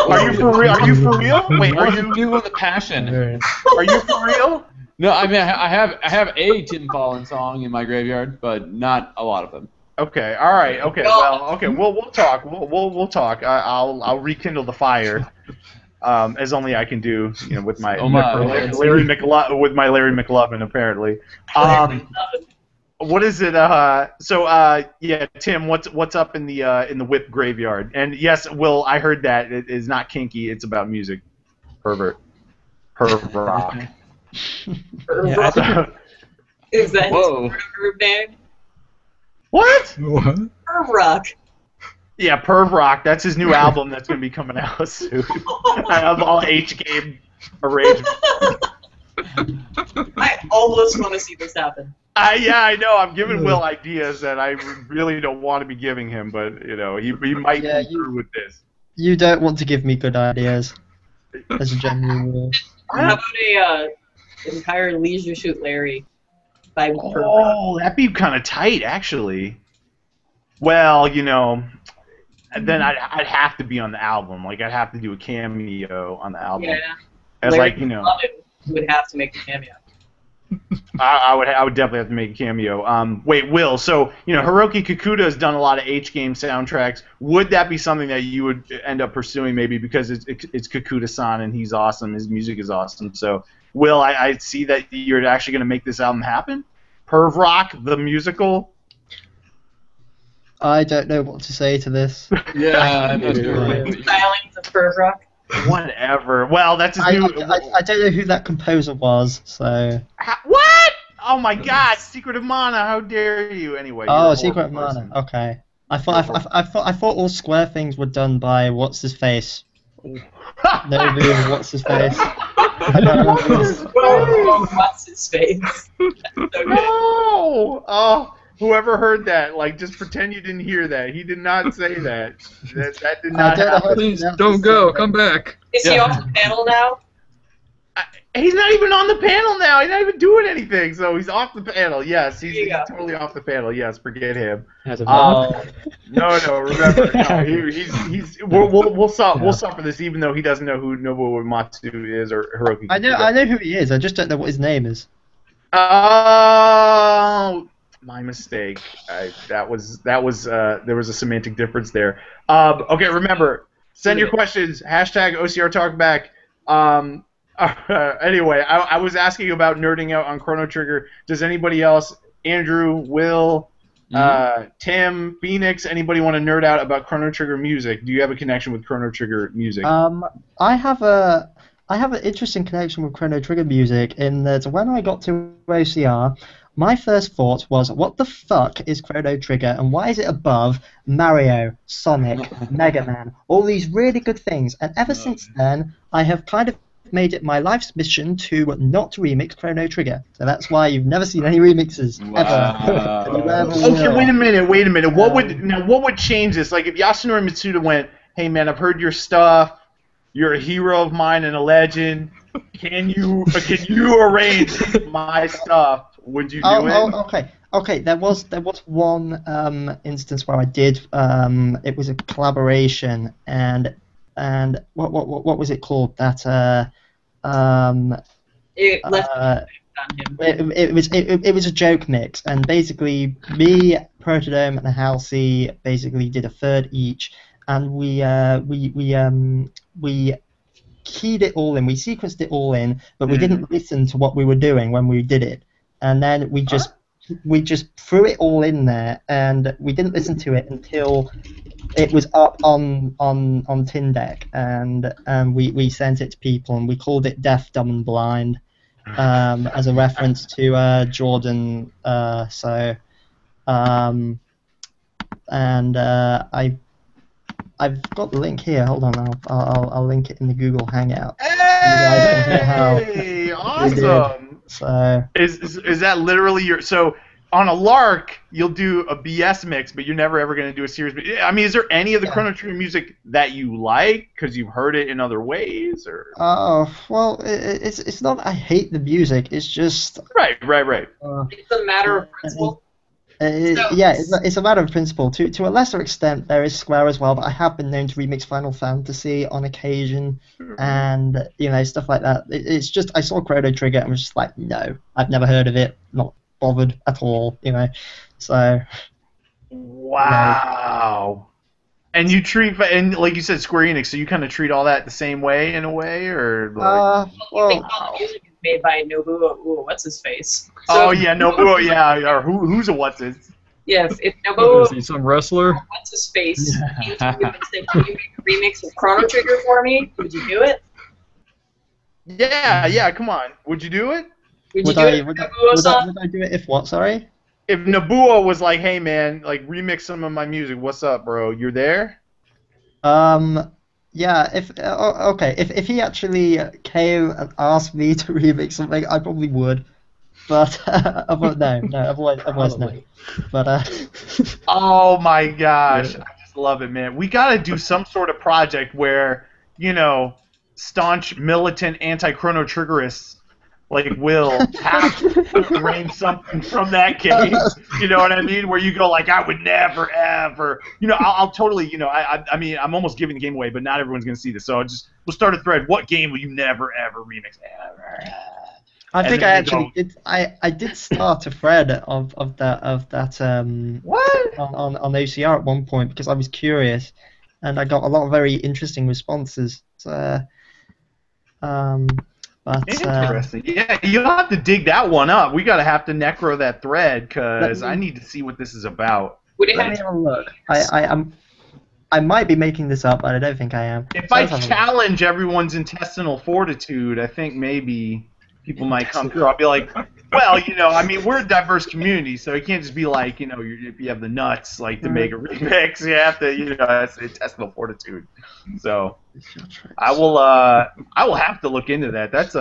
Are you for real? Are you for real? Wait, are you feeling the passion? Are you for real? No, I mean I have a Tim Fallon song in my graveyard, but not a lot of them. Okay, all right, okay, well, okay, we'll talk. We'll talk. I'll rekindle the fire. as only I can do, with my Oh my. Larry McLovin apparently. What is it? Yeah, Tim, what's up in the whip graveyard? And yes, Will, I heard that it is not kinky. It's about music. Pervert. Rock. Yeah, I think Is that Whoa. his group name? What? What? Rock. Yeah, Perv Rock. That's his new album that's going to be coming out soon. I have all H game arrangements. I almost want to see this happen. Yeah, I know. I'm giving Will ideas that I really don't want to be giving him, but he might come through with this. You don't want to give me good ideas, as a general rule. How about a entire Leisure Shoot Larry by Perv Rock? Oh, that'd be kind of tight, actually. Well, then I'd have to be on the album. Like, I'd have to do a cameo on the album. Yeah. As Larry like, would have to make a cameo. I would definitely have to make a cameo. Wait, Will, so, Hiroki Kikuta has done a lot of H-game soundtracks. Would that be something that you would end up pursuing maybe because it's Kikuta-san and he's awesome, his music is awesome. So, Will, I see that you're actually going to make this album happen? Perv Rock, the musical? I don't know what to say to this. Yeah, I'm not sure. Stylings of Perv Rock. Whatever. Well, that's his I new... don't know who that composer was, so... What? Oh my God! Secret of Mana. How dare you? Anyway. Oh, you're a Secret of horrible Mana. person. Okay. I thought all Square things were done by what's his face. No view, what's his face. What's his face? No! Oh, whoever heard that, just pretend you didn't hear that. He did not say that. That did not happen. Please don't go. Come back. Is he off the panel now? He's not even on the panel now. He's not even doing anything. So he's off the panel. Yes, he's totally off the panel. Yes, forget him. has a vote. No. Remember, we'll suffer this, even though he doesn't know who Nobuo Uematsu is or Hiroki. I know who he is. I just don't know what his name is. Oh, my mistake. There was a semantic difference there. Okay, remember, send your questions. #OCR Talkback. Anyway, I was asking about nerding out on Chrono Trigger. Does anybody else, Andrew, Will, Tim, Phoenix, anybody want to nerd out about Chrono Trigger music? Do you have a connection with Chrono Trigger music? I have an interesting connection with Chrono Trigger music in that when I got to OCR, my first thought was, what the fuck is Chrono Trigger and why is it above Mario, Sonic, Mega Man, all these really good things? And ever since then, I have kind of made it my life's mission to not remix Chrono Trigger. So that's why you've never seen any remixes ever. Okay, wait a minute. What would change this? Like if Yasunori Mitsuda went, "Hey man, I've heard your stuff. You're a hero of mine and a legend. Can you arrange my stuff?" Would you do it? Oh, okay. There was one instance where I did. It was a collaboration, and what was it called? It was a joke mix, and basically me, Protodome, and Halsey basically did a third each, and we keyed it all in, we sequenced it all in, but we didn't listen to what we were doing when we did it, and then we just threw it all in there, and we didn't listen to it until it was up on Tindeck, and we sent it to people, and we called it Deaf, Dumb, and Blind, as a reference to Jordan. I've got the link here. Hold on, I'll link it in the Google Hangout. Hey, awesome! So is that literally your so? On a lark, you'll do a BS mix, but you're never ever going to do a serious. I mean, is there any of the Chrono Trigger music that you like because you've heard it in other ways, or? Oh well, it's not that I hate the music. It's just right. It's a matter of principle. It's a matter of principle. To a lesser extent, there is Square as well, but I have been known to remix Final Fantasy on occasion, and stuff like that. It's just I saw Chrono Trigger and was just like, no, I've never heard of it. Not bothered at all, So. Wow. And you treat, and like you said, Square Enix, so you kind of treat all that the same way in a way, or like? You think all the music is made by Nobuo? Ooh, what's his face? So Nobuo, yeah, or who's a what's his? Yeah, if What Nobuo, is he, some wrestler? what's his face, came to you and said, "Can you make a remix of Chrono Trigger for me?" Would you do it? Yeah, come on. Would you do it? Would I do it if what? Sorry. If Nobuo was like, "Hey man, like remix some of my music. What's up, bro? You're there?" Yeah. If he actually came and asked me to remix something, I probably would. But otherwise no. But Oh my gosh, I just love it, man. We gotta do some sort of project where, staunch militant anti-Chrono Triggerists like Will have to bring something from that game. You know what I mean? Where you go like, I would never ever. I'll totally. I mean, I'm almost giving the game away, but not everyone's gonna see this. So we'll start a thread. What game will you never ever remix ever? I think I actually did. I did start a thread of that What? on OCR at one point because I was curious, and I got a lot of very interesting responses. Interesting. Yeah, you'll have to dig that one up. We have to necro that thread because I need to see what this is about. Let me have a look. I might be making this up, but I don't think I am. If I challenge everyone's intestinal fortitude, I think maybe people might come through. I'll be like, well, I mean, we're a diverse community, so it can't just be like, if you have the nuts, like, to make a remix, you have to, that's intestinal fortitude. So, I will have to look into that. That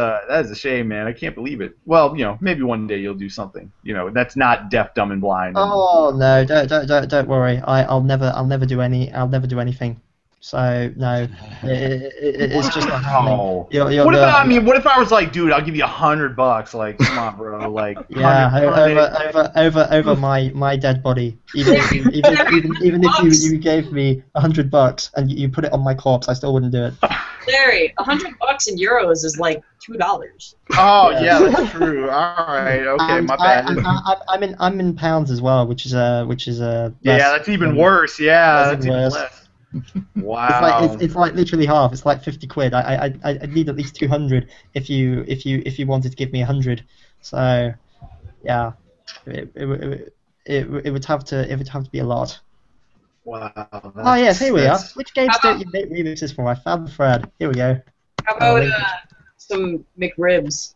is a shame, man. I can't believe it. Well, maybe one day you'll do something, that's not deaf, dumb, and blind. Oh no, don't worry. I'll never do anything. So no, it's just not happening. What if I was like, dude, I'll give you $100? Like, come on, bro. Like, over my dead body. Even if you gave me $100 and you put it on my corpse, I still wouldn't do it. Larry, $100 in euros is like $2. Oh yeah, that's true. All right, okay, my bad. I'm in pounds as well, which is less, that's even worse. Yeah, that's even less. Wow. It's like literally half. It's like 50 quid. I need at least 200 if you wanted to give me 100. So yeah, it would have to be a lot. Wow. Oh yes, here we are. Which games don't you make remixes for? I found the thread. Here we go. How about some McRibs?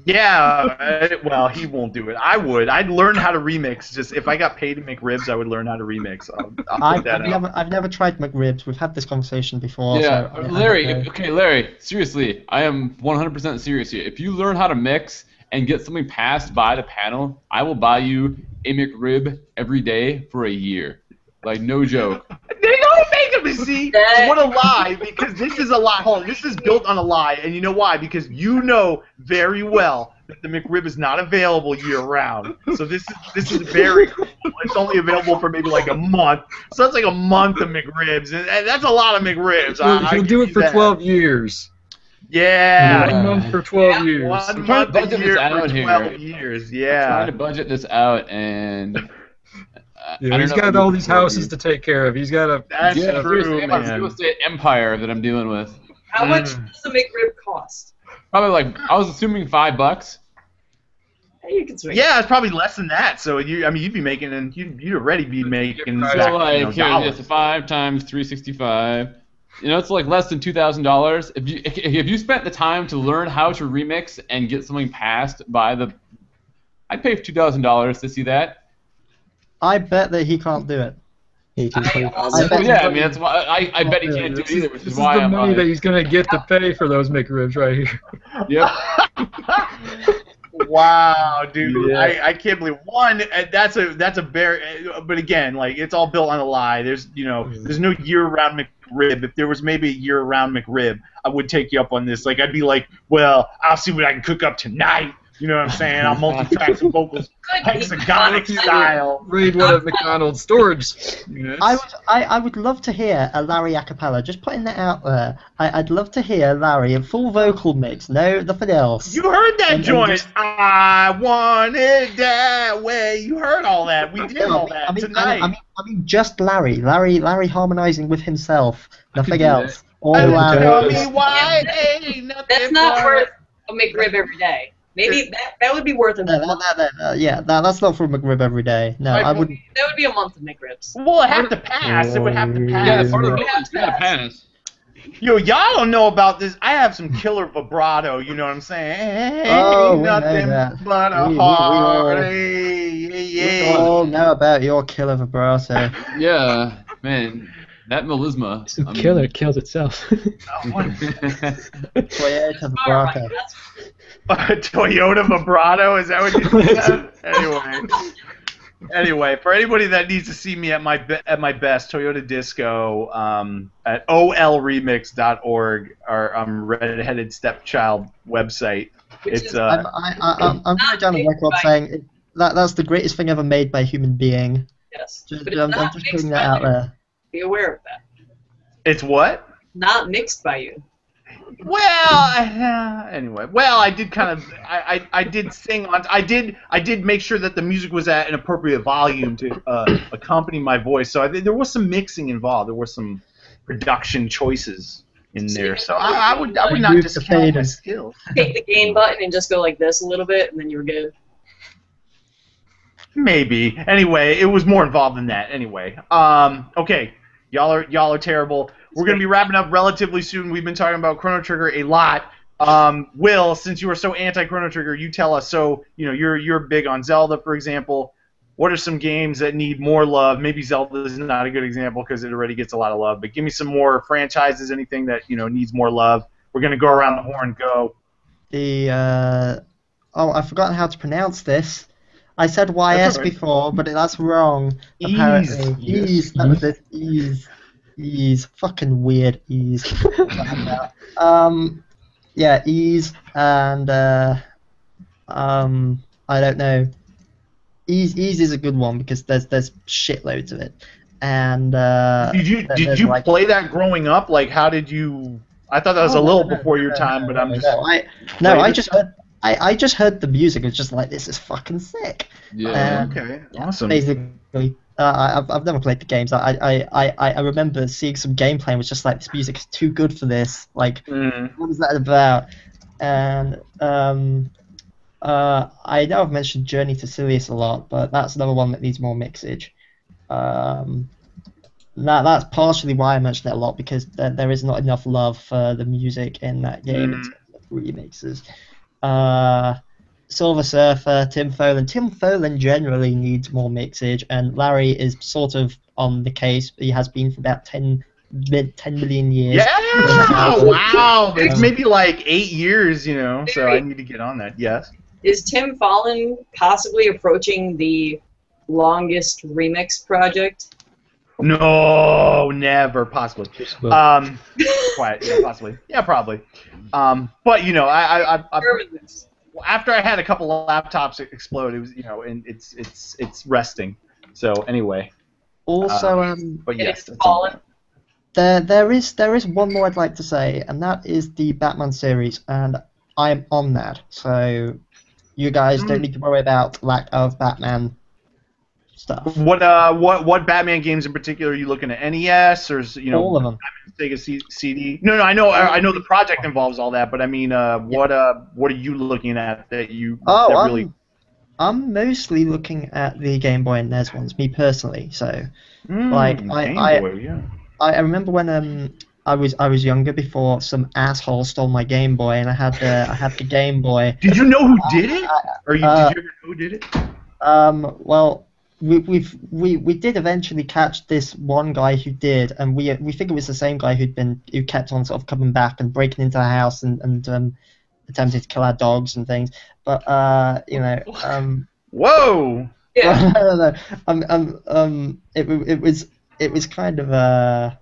Yeah, well, he won't do it. I would. I'd learn how to remix. Just if I got paid to make ribs, I would learn how to remix. I've never tried McRibs. We've had this conversation before. Yeah, so Larry, seriously, I am 100% serious here. If you learn how to mix and get something passed by the panel, I will buy you a McRib every day for a year. Like, no joke. They don't make them, see? What a lie, because this is a lie. Hold on, this is built on a lie, and you know why? Because you know very well that the McRib is not available year-round. So this is very cool. It's only available for maybe like a month. So that's like a month of McRibs, and that's a lot of McRibs. He'll do it for 12 years. Yeah. 1 month for 12 years. 1 month a year for 12 years, yeah. I'm trying to budget this out, and... Yeah, he's got all these houses to take care of. He's got a true, man. Real estate empire that I'm dealing with. How much does a McRib cost? Probably like, I was assuming $5. You can swing. Yeah, it's probably less than that. So you'd be making, and you'd already be making. So like, it's 5 times 365. It's like less than $2,000. If you spent the time to learn how to remix and get something passed by the, I'd pay $2,000 to see that. I bet that he can't do it. I mean, that's why I bet he can't do it either, which is why I'm. This is the money that he's gonna get to pay for those McRibs right here. Yep. Wow, dude, yeah. I can't believe that's a very, but again, like, it's all built on a lie. There's there's no year-round McRib. If there was maybe a year-round McRib, I would take you up on this. Like, I'd be like, well, I'll see what I can cook up tonight You know what I'm saying? I'll multi-track some vocals, hexagonic style. Read one of McDonald's storage units. I would love to hear a Larry a cappella. Just putting that out there. I'd love to hear Larry in full vocal mix. No, nothing else. You heard that joint. I want it that way. You heard all that. We did all that tonight. I mean, just Larry. Larry harmonizing with himself. Nothing else. All Larry. Larry. Tell me why ain't nothing. That's not worth a McRib every day. Maybe that would be worth a month. That's not for McRib every day. No, I wouldn't. That would be a month of McRibs. Well, it have to pass. It would have to pass. Yeah, part of it's gotta pass. Yo, y'all don't know about this. I have some killer vibrato. You know what I'm saying? Oh, nothing but a heart. We all know about your killer vibrato. Yeah, man. That melisma. Some killer kills itself. Toyota vibrato. Toyota vibrato? Is that what you said? Anyway, for anybody that needs to see me at my best, Toyota Disco at olremix.org, our redheaded stepchild website. I'm going down the record saying that's the greatest thing ever made by a human being. Yes. I'm just putting that out there. Be aware of that. It's what? Not mixed by you. Well, anyway. Well, I did kind of. I did sing on. I did make sure that the music was at an appropriate volume to accompany my voice. So there was some mixing involved. There were some production choices in there. So I would not discount my skills. Take the gain button and just go like this a little bit, and then you're good. Maybe. Anyway, it was more involved than that. Anyway. Okay. Y'all are terrible. We're going to be wrapping up relatively soon. We've been talking about Chrono Trigger a lot. Will, since you are so anti-Chrono Trigger, you tell us. So, you're big on Zelda, for example. What are some games that need more love? Maybe Zelda is not a good example because it already gets a lot of love. But give me some more franchises, anything that, needs more love. We're going to go around the horn. Go. I've forgotten how to pronounce this. I said YS before, but that's wrong. Apparently, Ease. That was it. Ease. Fucking weird. Ease. Yeah, Ease and I don't know. Ease is a good one because there's shitloads of it. And did you play that growing up? Like, how did you? I thought that was a little before your time, but I'm just. I just heard the music. It's just like, this is fucking sick. Yeah. Okay. Awesome. Basically, I've never played the games. I remember seeing some gameplay and was just like, this music is too good for this. Like, what is that about? And I know I've mentioned Journey to Silius a lot, but that's another one that needs more mixage. That's partially why I mentioned it a lot, because there is not enough love for the music in that game in terms of remixes. Silver Surfer, Tim Follin. Tim Follin generally needs more mixage, and Larry is sort of on the case. He has been for about 10 million years. Yeah! Wow! It's maybe like 8 years, so I need to get on that, yes. Is Tim Follin possibly approaching the longest remix project? No, never, possibly. Quiet, yeah, possibly. Yeah, probably. But I after I had a couple of laptops explode, it was and it's resting. So anyway. Also, but yes, there is one more I'd like to say, and that is the Batman series, and I'm on that. So you guys don't need to worry about lack of Batman stuff. What Batman games in particular are you looking at? NES or all of them? Sega CD. No, I know the project involves all that, but I mean, what are you looking at that you? Oh, I'm mostly looking at the Game Boy and NES ones, me personally. So, I remember when I was younger, before some asshole stole my Game Boy, and I had the Game Boy. Did you know who did it? Did you ever know who did it? Well. We did eventually catch this one guy who did, and we think it was the same guy who kept on sort of coming back and breaking into our house and attempting to kill our dogs and things. But Whoa! Yeah. It was kind of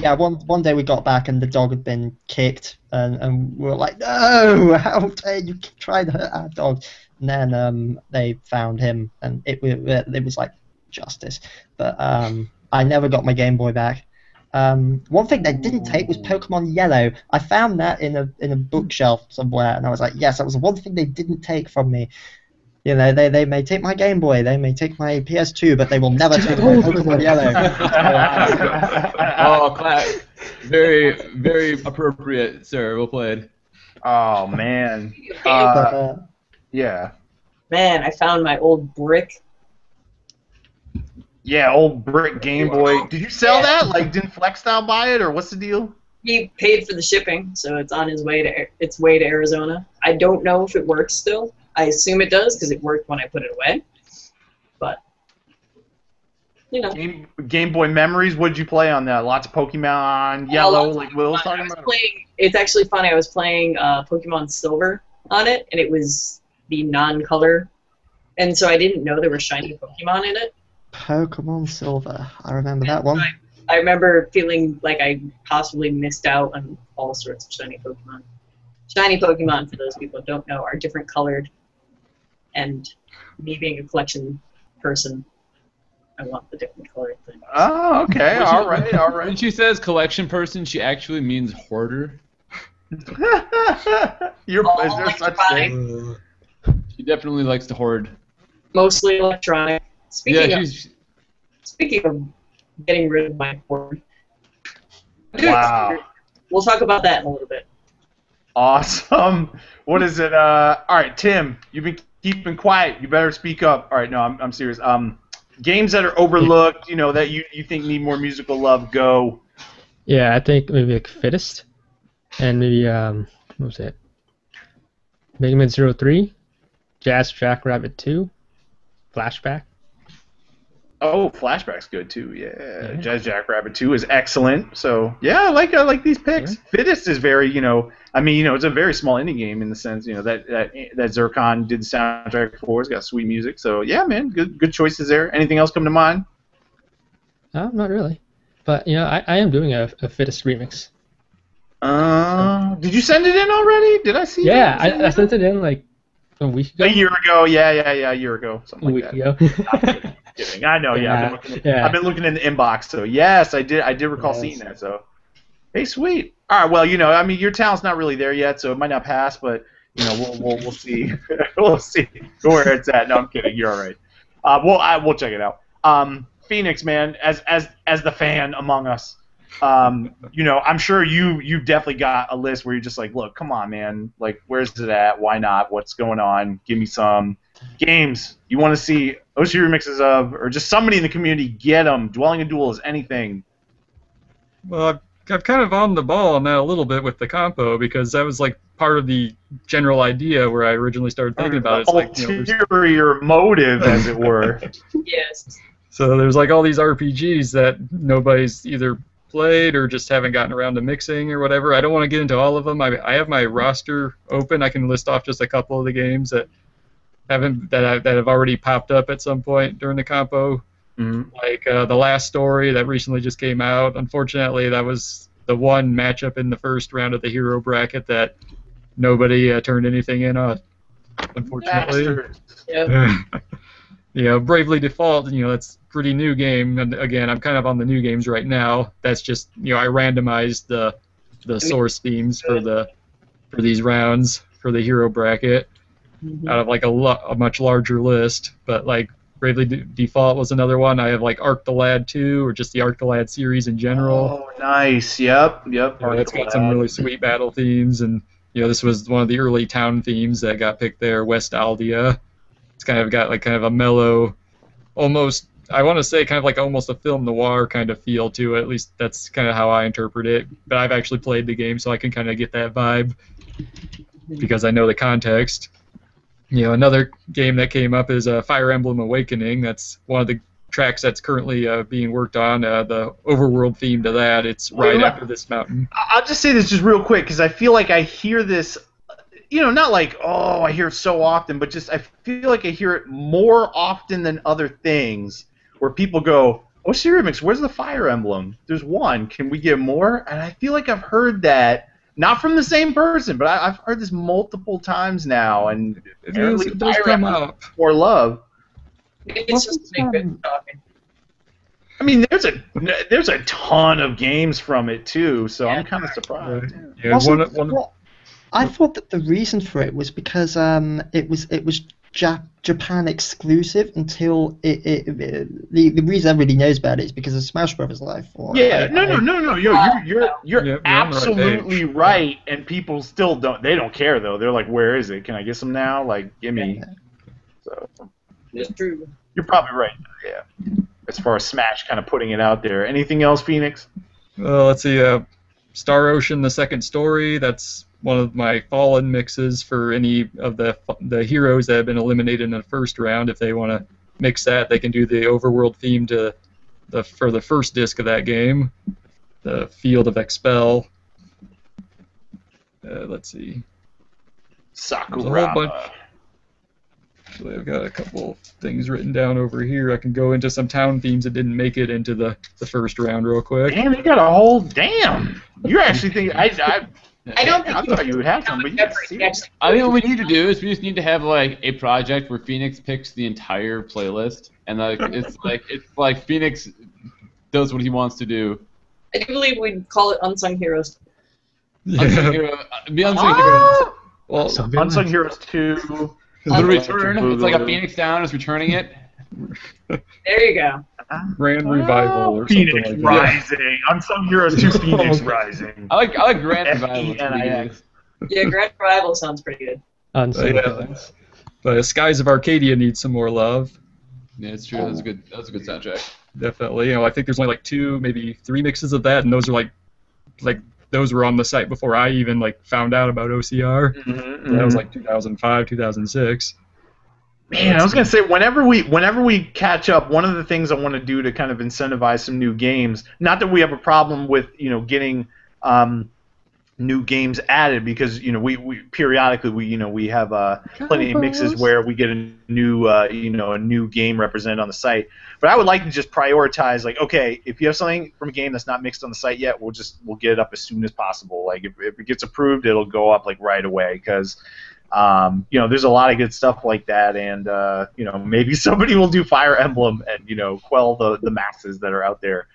Yeah, one day we got back and the dog had been kicked, and we were like, no, how dare you try to hurt our dog? And then they found him, and it was like justice. But I never got my Game Boy back. One thing they didn't take was Pokemon Yellow. I found that in a bookshelf somewhere, and I was like, yes, that was the one thing they didn't take from me. You know, they may take my Game Boy, they may take my PS2, but they will never take my Pokemon Yellow. Oh, clap. Very, very appropriate, sir. Well played. Oh, man. Yeah. Man, I found my old brick. Yeah, old brick Game Boy. Did you sell that? Like, didn't FenixDown buy it, or what's the deal? He paid for the shipping, so it's on his way to Arizona. I don't know if it works still. I assume it does because it worked when I put it away. But you know, Game Boy memories. What did you play on that? Lots of Pokemon Yellow, like Will was talking about. It's actually funny. I was playing Pokemon Silver on it, and it was the non-color, and so I didn't know there were shiny Pokemon in it. Pokemon Silver. I remember that one. I remember feeling like I possibly missed out on all sorts of shiny Pokemon. Shiny Pokemon, for those people who don't know, are different colored. And me being a collection person, I want the different colored thing. Oh, okay. All right. When she says collection person, she actually means hoarder. Is there such thing? She definitely likes to hoard. Mostly electronic. Speaking of getting rid of my hoard. Wow. We'll talk about that in a little bit. Awesome. What is it? All right, Tim, you've been keeping quiet. You better speak up. All right, no, I'm serious. Games that are overlooked, you know, that you think need more musical love, go. Yeah, I think maybe like Fittest, and maybe what was it? Mega Man 03, Jazz Jackrabbit 2, Flashback. Oh, Flashback's good too. Yeah. Jazz Jackrabbit 2 is excellent. So yeah, I like these picks. Yeah. Fittest is very, it's a very small indie game in the sense, that Zircon did the soundtrack for. It's got sweet music. So yeah, man, good choices there. Anything else come to mind? Not really. But I am doing a Fittest remix. Did you send it in already? Did I see? Yeah, I sent it in like a week ago. A year ago, yeah, a year ago, something like that. A week ago. Kidding. I know, yeah. I've been looking in the inbox, so yes, I did recall seeing that. So, hey, sweet. All right, well, your talent's not really there yet, so it might not pass, but we'll see. We'll see where it's at. No, I'm kidding. You're all right. We'll check it out. Phoenix, man, as the fan among us, I'm sure you definitely got a list where you're just like, look, come on, man, like, where's it at? Why not? What's going on? Give me some games you want to see OCR remixes of, or just somebody in the community get them. Dwelling and Duel is anything. Well, I've kind of on the ball on that a little bit with the compo, because that was like part of the general idea where I originally started thinking about it. It's ulterior motive, as it were. Yes. So there's like all these RPGs that nobody's either played or just haven't gotten around to mixing or whatever. I don't want to get into all of them. I have my roster open. I can list off just a couple of the games that have already popped up at some point during the compo. Mm-hmm. Like The Last Story that recently just came out. Unfortunately, that was the one matchup in the first round of the hero bracket that nobody turned anything in on. Unfortunately. Yep. Bravely Default, that's a pretty new game, and again, I'm kind of on the new games right now. That's just, I randomized the source themes for these rounds for the hero bracket out of like a much larger list. But like Bravely Default was another one. I have like Arc the Lad 2, or just the Arc the Lad series in general. Oh, nice. Yep. It's got some really sweet battle themes, and this was one of the early town themes that got picked there, West Aldia. It's kind of got like kind of a mellow, almost, I want to say kind of like almost a film noir kind of feel to it. At least that's kind of how I interpret it. But I've actually played the game, so I can kind of get that vibe because I know the context. Another game that came up is Fire Emblem Awakening. That's one of the tracks that's currently being worked on, the overworld theme to that. It's right after this mountain. I'll just say this just real quick because I feel like I hear this, not like, oh, I hear it so often, but just I feel like I hear it more often than other things where people go, OCR Remix, where's the Fire Emblem? There's one. Can we get more? And I feel like I've heard that, not from the same person, but I've heard this multiple times now, and It does Fire come Emblem up. for love. Maybe it's just a bit talking. I mean, there's a ton of games from it too, so I'm kind of surprised. Yeah, I thought that the reason for it was because it was Japan exclusive until the reason everybody knows about it is because of Smash Brothers Live 4. Yeah, no. You're Yeah, absolutely right, and people still don't care though. They're like, where is it? Can I get some now? Like, give me. So It's true. you're probably right. Yeah. As far as Smash kind of putting it out there. Anything else, Phoenix? Let's see. Star Ocean: The Second Story. That's one of my fallen mixes for any of the heroes that have been eliminated in the first round. If they want to mix that, they can do the overworld theme for the first disc of that game, the Field of Expel. Let's see. Sakuraba. Actually, I've got a couple things written down over here. I can go into some town themes that didn't make it into the first round real quick. Damn, you got a whole damn. You actually think I don't think I thought you would have some, but you got I think what we need to do is we just need to have like a project where Phoenix picks the entire playlist, and it's like Phoenix does what he wants to do. I do believe we'd call it Unsung Heroes. Unsung Hero, be Unsung Heroes. Well, Unsung Heroes 2. The return. It's like a FenixDown is returning it. There you go. Grand Revival or Phoenix something like that. Rising. Unsung Heroes 2 Phoenix Rising. I like Grand Revival. FENIX. Yeah, Grand Revival sounds pretty good. But Skies of Arcadia needs some more love. Yeah, it's true. That's a good soundtrack. Definitely. You know, I think there's only like 2, maybe 3 mixes of that, and those are like those were on the site before I even found out about OCR. That was like 2005, 2006. Man, I was gonna say whenever we catch up, one of the things I want to do to kind of incentivize some new games. Not that we have a problem with getting new games added, because we periodically we have plenty of mixes where we get a new game represented on the site. But I would like to just prioritize, like, okay, if you have something from a game that's not mixed on the site yet, we'll get it up as soon as possible. Like if it gets approved, it'll go up like right away, because there's a lot of good stuff like that, and maybe somebody will do Fire Emblem and quell the masses that are out there.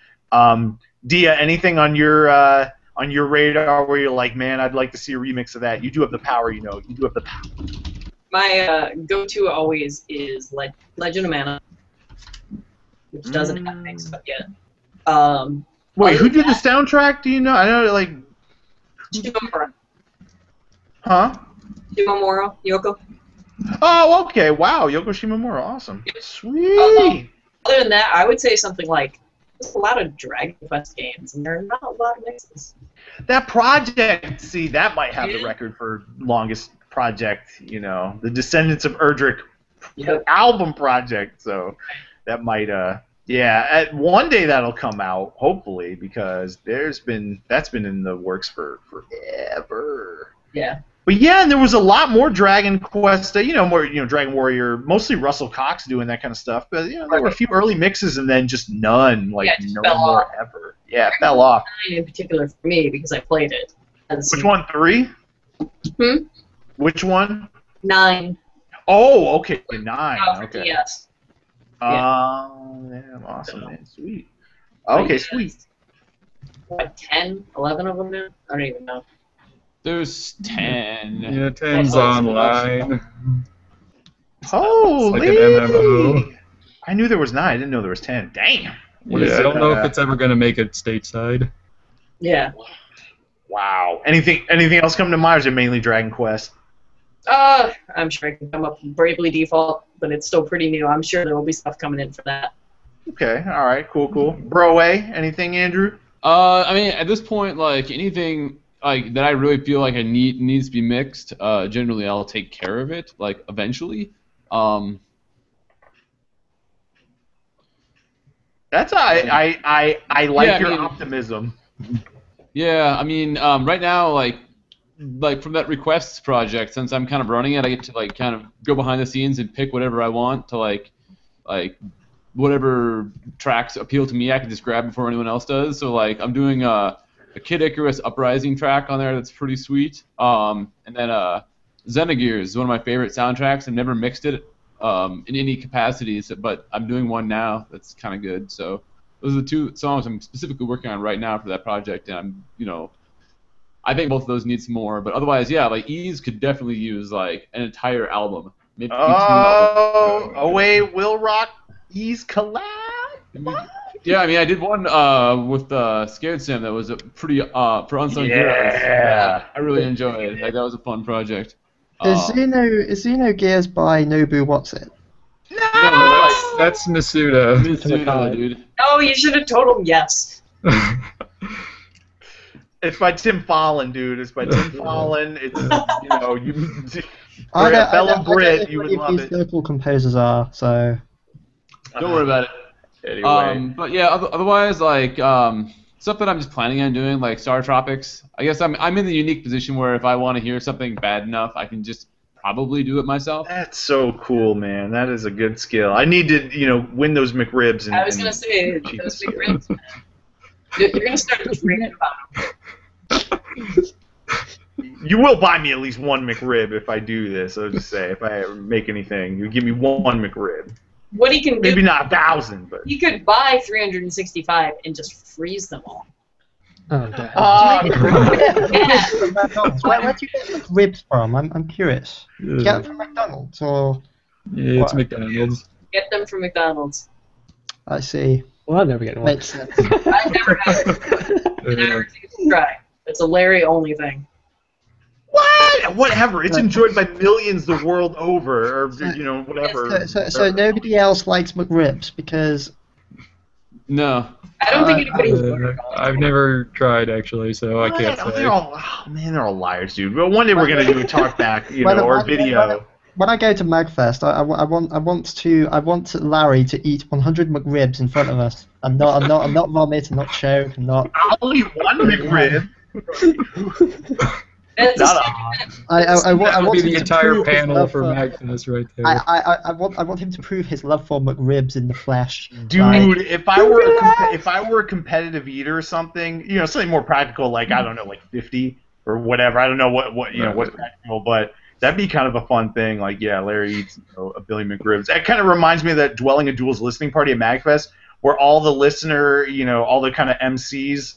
Dia, anything on your radar where you're like, man, I'd like to see a remix of that? You do have the power, you do have the power. My go-to always is Legend of Mana, which doesn't have mixed up yet. Wait, who did the soundtrack? Do you know? I know, like. Shimomura. Huh? Shimomura, Yoko. Oh, okay. Wow, Yoko Shimomura, awesome. Sweet. Other than that, I would say something like, there's a lot of Dragon Quest games, and there are not a lot of mixes. That project, see, that might have the record for longest project, the Descendants of Erdrick album project, so that might, one day that'll come out, hopefully, because that's been in the works for forever. Yeah. But yeah, and there was a lot more Dragon Quest, more Dragon Warrior, mostly Russell Cox doing that kind of stuff. But there were a few early mixes, and then just none, no more ever. Yeah, it fell off. 9 in particular for me because I played it. Which one? 3? Which one? 9. Oh, okay, 9. Okay. Yes. Yeah, awesome, man. Sweet. Okay, sweet. What, 10, 11 of them now? I don't even know. There's 10. Yeah, 10's online. Holy! It's like an MMO. I knew there was 9. I didn't know there was 10. Damn. I don't know if it's ever going to make it stateside. Yeah. Wow. Anything else come to mind, or is it mainly Dragon Quest? I'm sure I can come up with Bravely Default, but it's still pretty new. I'm sure there will be stuff coming in for that. Okay. All right. Cool. Bro, anything, Andrew? I mean, at this point, like anything that I really feel like needs to be mixed, generally I'll take care of it, like eventually. That's I like your optimism. Yeah, I mean, right now, like from that requests project, since I'm kind of running it, I get to kind of go behind the scenes and pick whatever I want to whatever tracks appeal to me, I can just grab before anyone else does. So like I'm doing a Kid Icarus Uprising track on there that's pretty sweet. And then Xenogears is one of my favorite soundtracks. I've never mixed it in any capacities, but I'm doing one now that's kind of good. So those are the 2 songs I'm specifically working on right now for that project, and I'm, I think both of those need some more. But otherwise, yeah, like Ease could definitely use like an entire album. Maybe 2 albums. Wait, WillRock Ease collab. Yeah, I mean, I did one with Scared Sim that was a pretty for Unsung Heroes. Yeah, I really enjoyed it. Like, that was a fun project. Is Xenogears by Nobu What's It? No, that's Masuda. Masuda, dude. Oh, you should have told him yes. It's by Tim Fallon, dude. It's by Tim Fallon. It's you. I For don't- a fellow I don't Brit, know you would who love these it. local composers are, so Don't worry about it. Anyway. But yeah, otherwise, like stuff that I'm just planning on doing, like Star Tropics. I guess I'm in the unique position where if I want to hear something bad enough, I can just probably do it myself. That's so cool, man. That is a good skill. I need to, win those McRibs. And, I was gonna say those McRibs, man. You're gonna start dreaming about them. You will buy me at least one McRib if I do this. I'll just say, if I ever make anything, you give me one McRib. What he can do? Maybe not 1,000, but. He could buy 365 and just freeze them all. Oh, God. where do you get ribs from? I'm curious. Do you get them from McDonald's or? Yeah, it's What? McDonald's. Get them from McDonald's. I see. Well, I'll never get one. Makes sense. I've never had it. And I refuse to try. It's a Larry only thing. What? Whatever. It's enjoyed by millions the world over, or whatever. So nobody else likes McRibs because No. I don't think anybody's I've never tried actually, so I can't say. They're all liars, dude. Well, one day we're gonna do a talk back, or a video. when I go to Magfest, I want Larry to eat 100 McRibs in front of us, and not vomit, and not choke, and not. I'll eat one McRib. I want That would be him the to entire prove his panel love for Magfest right there. I want him to prove his love for McRibs in the flesh. Dude, if I were a competitive eater or something, something more practical, like I don't know, like 50 or whatever. I don't know what's practical, but that'd be kind of a fun thing. Like, yeah, Larry eats a billion McRibs. That kind of reminds me of that Dwelling of Duels listening party at Magfest, where all the listener, all the kind of MCs,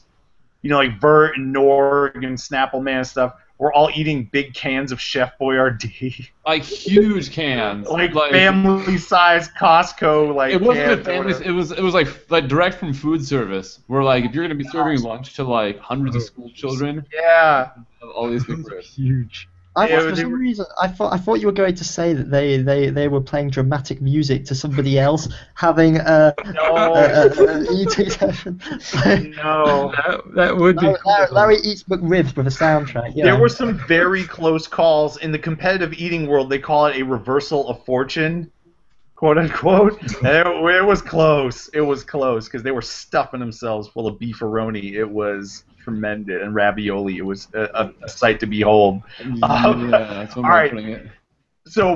like Vert and Norg and Snappleman and stuff, we're all eating big cans of Chef Boyardee. Like huge cans. like family-sized Costco It wasn't cans a family. It was like direct from food service. Where like if you're gonna be serving lunch to like hundreds of school children, yeah, all these big ribs. Huge. For some reason, I thought you were going to say that they were playing dramatic music to somebody else having an eating session. No, that would be. Larry eats McRibs with a soundtrack. Yeah. There were some very close calls in the competitive eating world. They call it a reversal of fortune, quote unquote. And it was close. It was close because they were stuffing themselves full of beefaroni. It was tremendous, and ravioli. It was a sight to behold. Yeah, that's one way of putting it. So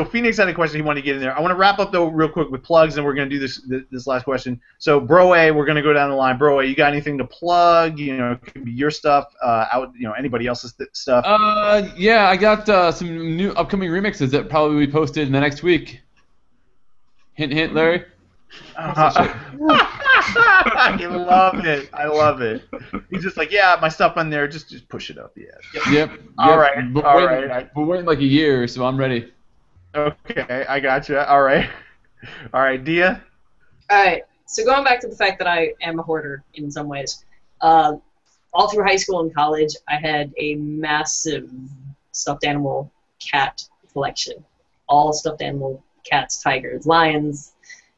Phoenix had a question he wanted to get in there. I want to wrap up though real quick with plugs, and we're going to do this last question. So Bro A, we're going to go down the line. Bro A, you got anything to plug? It could be your stuff, anybody else's stuff. Yeah, I got some new upcoming remixes that probably will be posted in the next week. Hint, hint, Larry. I love it. He's just like, yeah, my stuff on there. Just push it up. Yeah. Yep. All right. We're waiting like a year, so I'm ready. Okay, I gotcha. All right, Dia. All right. So going back to the fact that I am a hoarder in some ways, all through high school and college, I had a massive stuffed animal cat collection. All stuffed animal cats, tigers, lions.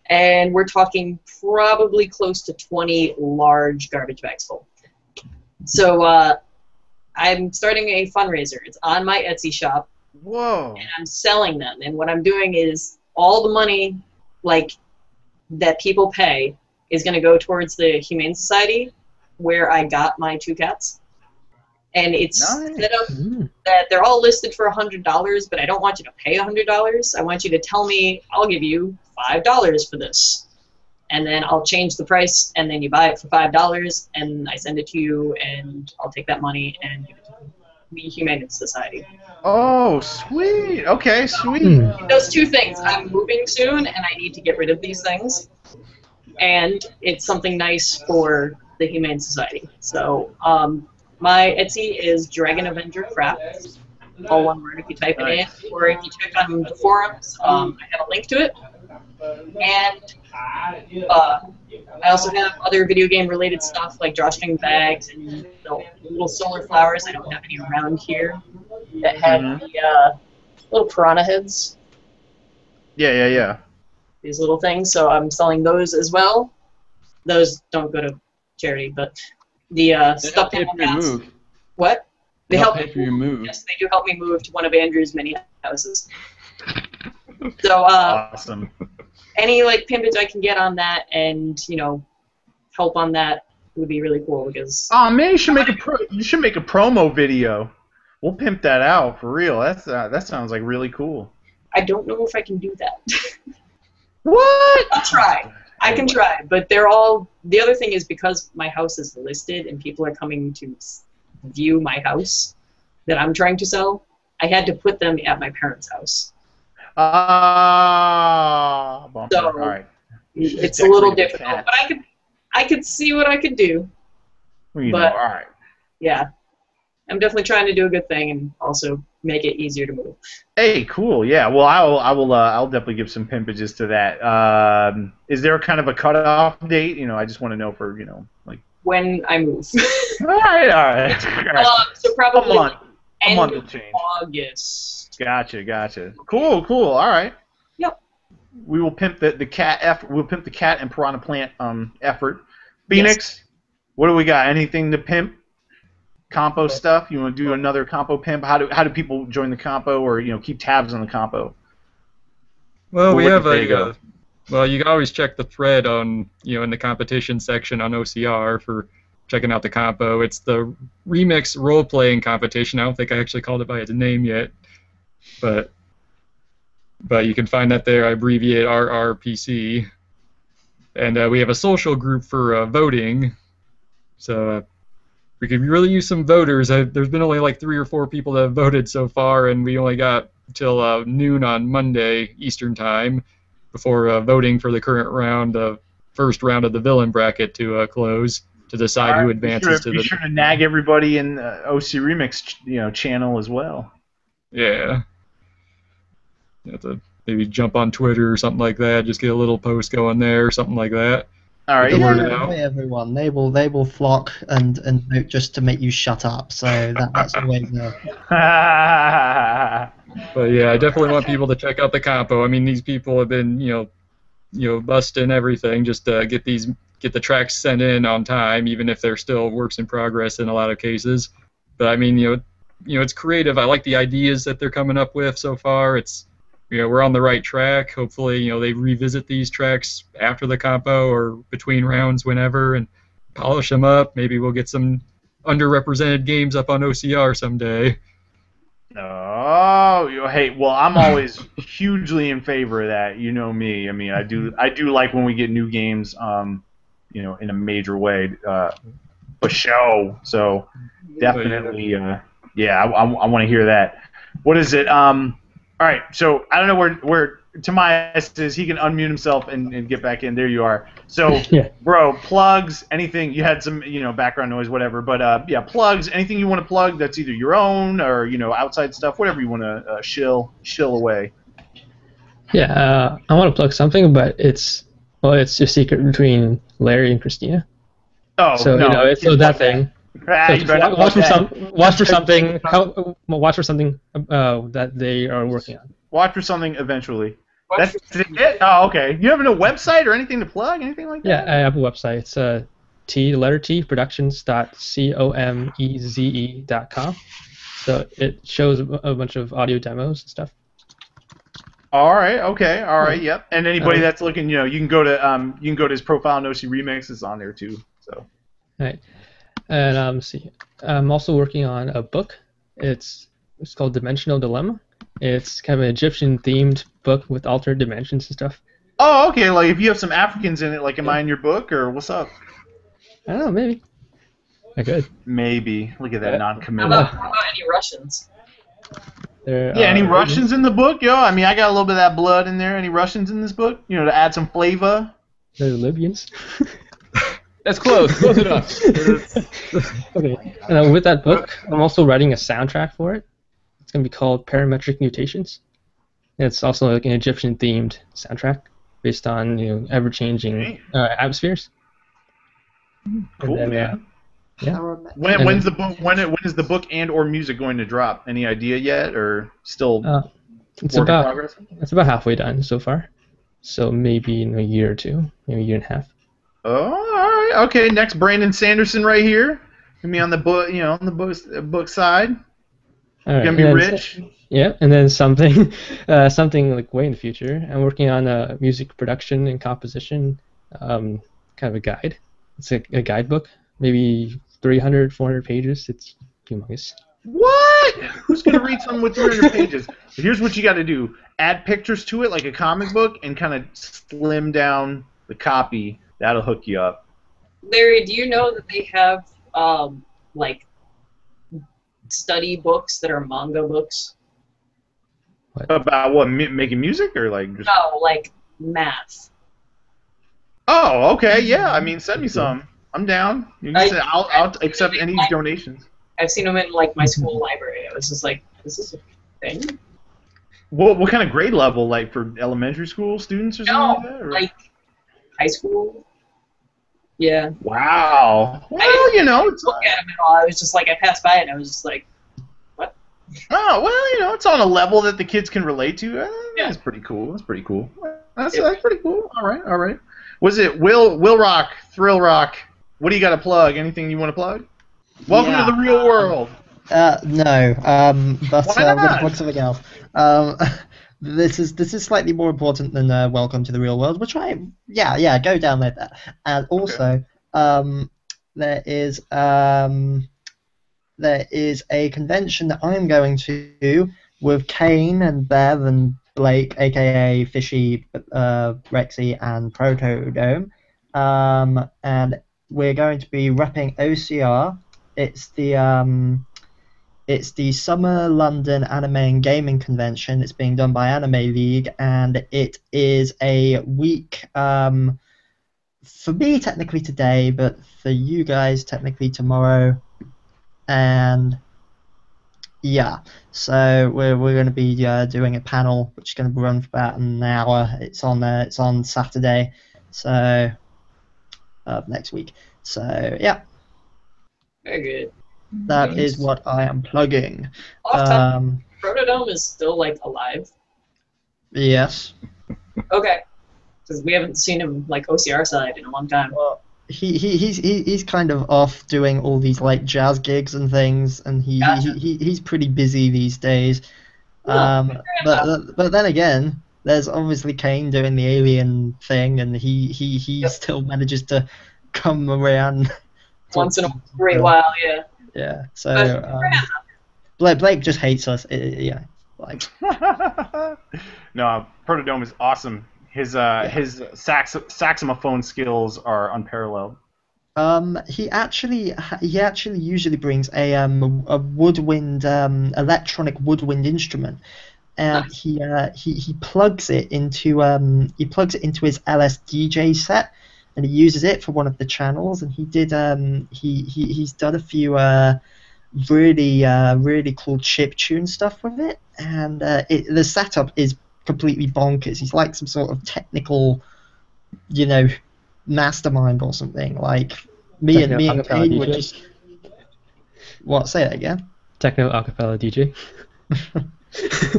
And we're talking probably close to 20 large garbage bags full. So I'm starting a fundraiser. It's on my Etsy shop. Whoa. And I'm selling them. And what I'm doing is all the money that people pay is going to go towards the Humane Society where I got my 2 cats. And it's set up that they're all listed for $100, but I don't want you to pay $100. I want you to tell me, I'll give you $5 for this. and then I'll change the price, and then you buy it for $5, and I send it to you, and I'll take that money and give it to the Humane Society. Oh, sweet. Okay, sweet. Those two things. I'm moving soon, and I need to get rid of these things, and it's something nice for the Humane Society. So my Etsy is DragonAvenger Crafts, all one word if you type it in, or if you check on the forums, I have a link to it. And I also have other video game related stuff like drawstring bags and the little solar flowers. I don't have any around here that have the little piranha heads. Yeah. These little things. So I'm selling those as well. Those don't go to charity, but the stuff pay for your move. What? They help pay for your move. Yes, they do help me move to one of Andrew's many houses. So awesome. Any like pimpage I can get on that, and help on that would be really cool because. Oh man, you should make a promo video. We'll pimp that out for real. That sounds like really cool. I don't know if I can do that. What? I'll try. I can try, but they're all. The other thing is because my house is listed and people are coming to view my house that I'm trying to sell. I had to put them at my parents' house. So all right. It's a little difficult, but I could see what I could do. Well, all right. Yeah, I'm definitely trying to do a good thing and also make it easier to move. Hey, cool. Yeah. Well, I'll definitely give some pimpages to that. Is there kind of a cutoff date? I just want to know for like when I move. all right. So probably a month will change. August. Gotcha. Cool. All right. Yep. We will pimp the cat effort. We'll pimp the cat and piranha plant effort. Phoenix, yes. What do we got? Anything to pimp? Compo stuff? You want to do another compo pimp? How do people join the compo or keep tabs on the compo? Well, we have well, you can always check the thread on in the competition section on OCR for checking out the compo. It's the Remix role-playing competition. I don't think I actually called it by its name yet. But you can find that there. I abbreviate RRPC, and we have a social group for voting. So we could really use some voters. There's been only like 3 or 4 people that have voted so far, and we only got till noon on Monday Eastern time before voting for the current round, the first round of the villain bracket to close to decide who advances to the. Be sure to nag everybody in the OC Remix channel as well. Yeah. You have to maybe jump on Twitter or something like that. Just get a little post going there or something like that. All right. Everyone, they will flock and vote just to make you shut up. So that's the way to go. But yeah, I definitely want people to check out the compo. I mean, these people have been busting everything just to get the tracks sent in on time, even if they're still works in progress in a lot of cases. But I mean, it's creative. I like the ideas that they're coming up with so far. It's we're on the right track. Hopefully, they revisit these tracks after the compo or between rounds whenever and polish them up. Maybe we'll get some underrepresented games up on OCR someday. Oh, hey, well, I'm always hugely in favor of that. You know me. I mean, I do like when we get new games, in a major way, for show. So definitely, I want to hear that. What is it? All right, so I don't know where Tomias is. He can unmute himself and get back in. There you are. So, bro, plugs, anything. You had some, background noise, whatever. But plugs. Anything you want to plug that's either your own or outside stuff, whatever you want to shill away. Yeah, I want to plug something, but it's a secret between Larry and Christina. Oh, so no, it's that thing. Watch for something that they are working on. Watch for something eventually. That's it? Oh, okay. You have no website or anything to plug? Anything like that? Yeah, I have a website. It's productions.comeze.com. So it shows a bunch of audio demos and stuff. All right. Okay. All right. Yep. And anybody that's looking, you can go to his profile and OC Remix. It's on there too. So. All right. And I'm also working on a book. It's called Dimensional Dilemma. It's kind of an Egyptian-themed book with alternate dimensions and stuff. Oh, okay. Like if you have some Africans in it, like am I in your book or what's up? I don't know, maybe. I could. Maybe. Look at that Yeah. non-committal. How about any Russians? There, Yeah, any are- Russians in the book, yo? I mean, I got a little bit of that blood in there. Any Russians in this book? You know, to add some flavor. There are Libyans. That's close. Close enough. Okay. And with that book, I'm also writing a soundtrack for it. It's going to be called Parametric Mutations. And it's also like an Egyptian-themed soundtrack based on ever-changing atmospheres. Cool, then, man. Yeah. When's the book? When is the book and or music going to drop? Any idea yet, or still It's work in about progress? it's about halfway done so far. So maybe in a year or two, maybe a year and a half. Oh, all right. Okay, next Brandon Sanderson right here. Gonna be on the book, on the book side. All right. Gonna be and then- rich. Yeah, and then something, something like way in the future. I'm working on a music production and composition, kind of a guide. It's a guidebook, maybe 300, 400 pages. It's humongous. What? Who's gonna read something with 300 pages? Here's what you got to do: add pictures to it like a comic book, and kind of slim down the copy. That'll hook you up. Larry, do you know that they have like study books that are manga books? About what? Making music or like? Just... No, like math. Oh, okay. Yeah. I mean, send me some. I'm down. You can say, I'll accept any donations. I've seen them in like my school library. I was just like, is this a thing? What kind of grade level? Like for elementary school students or something like that? Or? Like high school. Yeah. Wow. Well, it's Look at them at all. I was just like, I passed by it and I was just like, what? Oh, well, it's on a level that the kids can relate to. Yeah. That's pretty cool. That's pretty cool. That's pretty cool. All right. Was it WillRock, Thrill Rock? What do you got to plug? Anything you want to plug? Welcome to the real world. No. But Why I'm going to not? plug something else. This is slightly more important than Welcome to the Real World, which go download that. And also, there is a convention that I'm going to with Kane and Bev and Blake, aka Fishy, Rexy, and Protodome, and we're going to be repping OCR. It's the Summer London Anime and Gaming Convention. It's being done by Anime League, and it is a week, for me technically today, but for you guys technically tomorrow. And yeah, so we're going to be doing a panel which is going to run for about an hour. It's on Saturday, so next week. So yeah. Very good. That is what I am plugging. Protodome is still like alive. Yes. Okay. Because we haven't seen him like OCR side in a long time. Well, he's kind of off doing all these like jazz gigs and things, and he's pretty busy these days. But then again, there's obviously Kane doing the alien thing, and he still manages to come around once in a great while, yeah. Yeah. So Blake just hates us. Yeah. Like. No, Protodome is awesome. His saxophone skills are unparalleled. He actually usually brings a woodwind electronic woodwind instrument, and he plugs it into his LSDJ set, and he uses it for one of the channels, and he's done a few really cool chiptune stuff with it, and the setup is completely bonkers. He's like some sort of technical, mastermind or something. Like me and Kane would just. What? Say that again. Techno acapella DJ.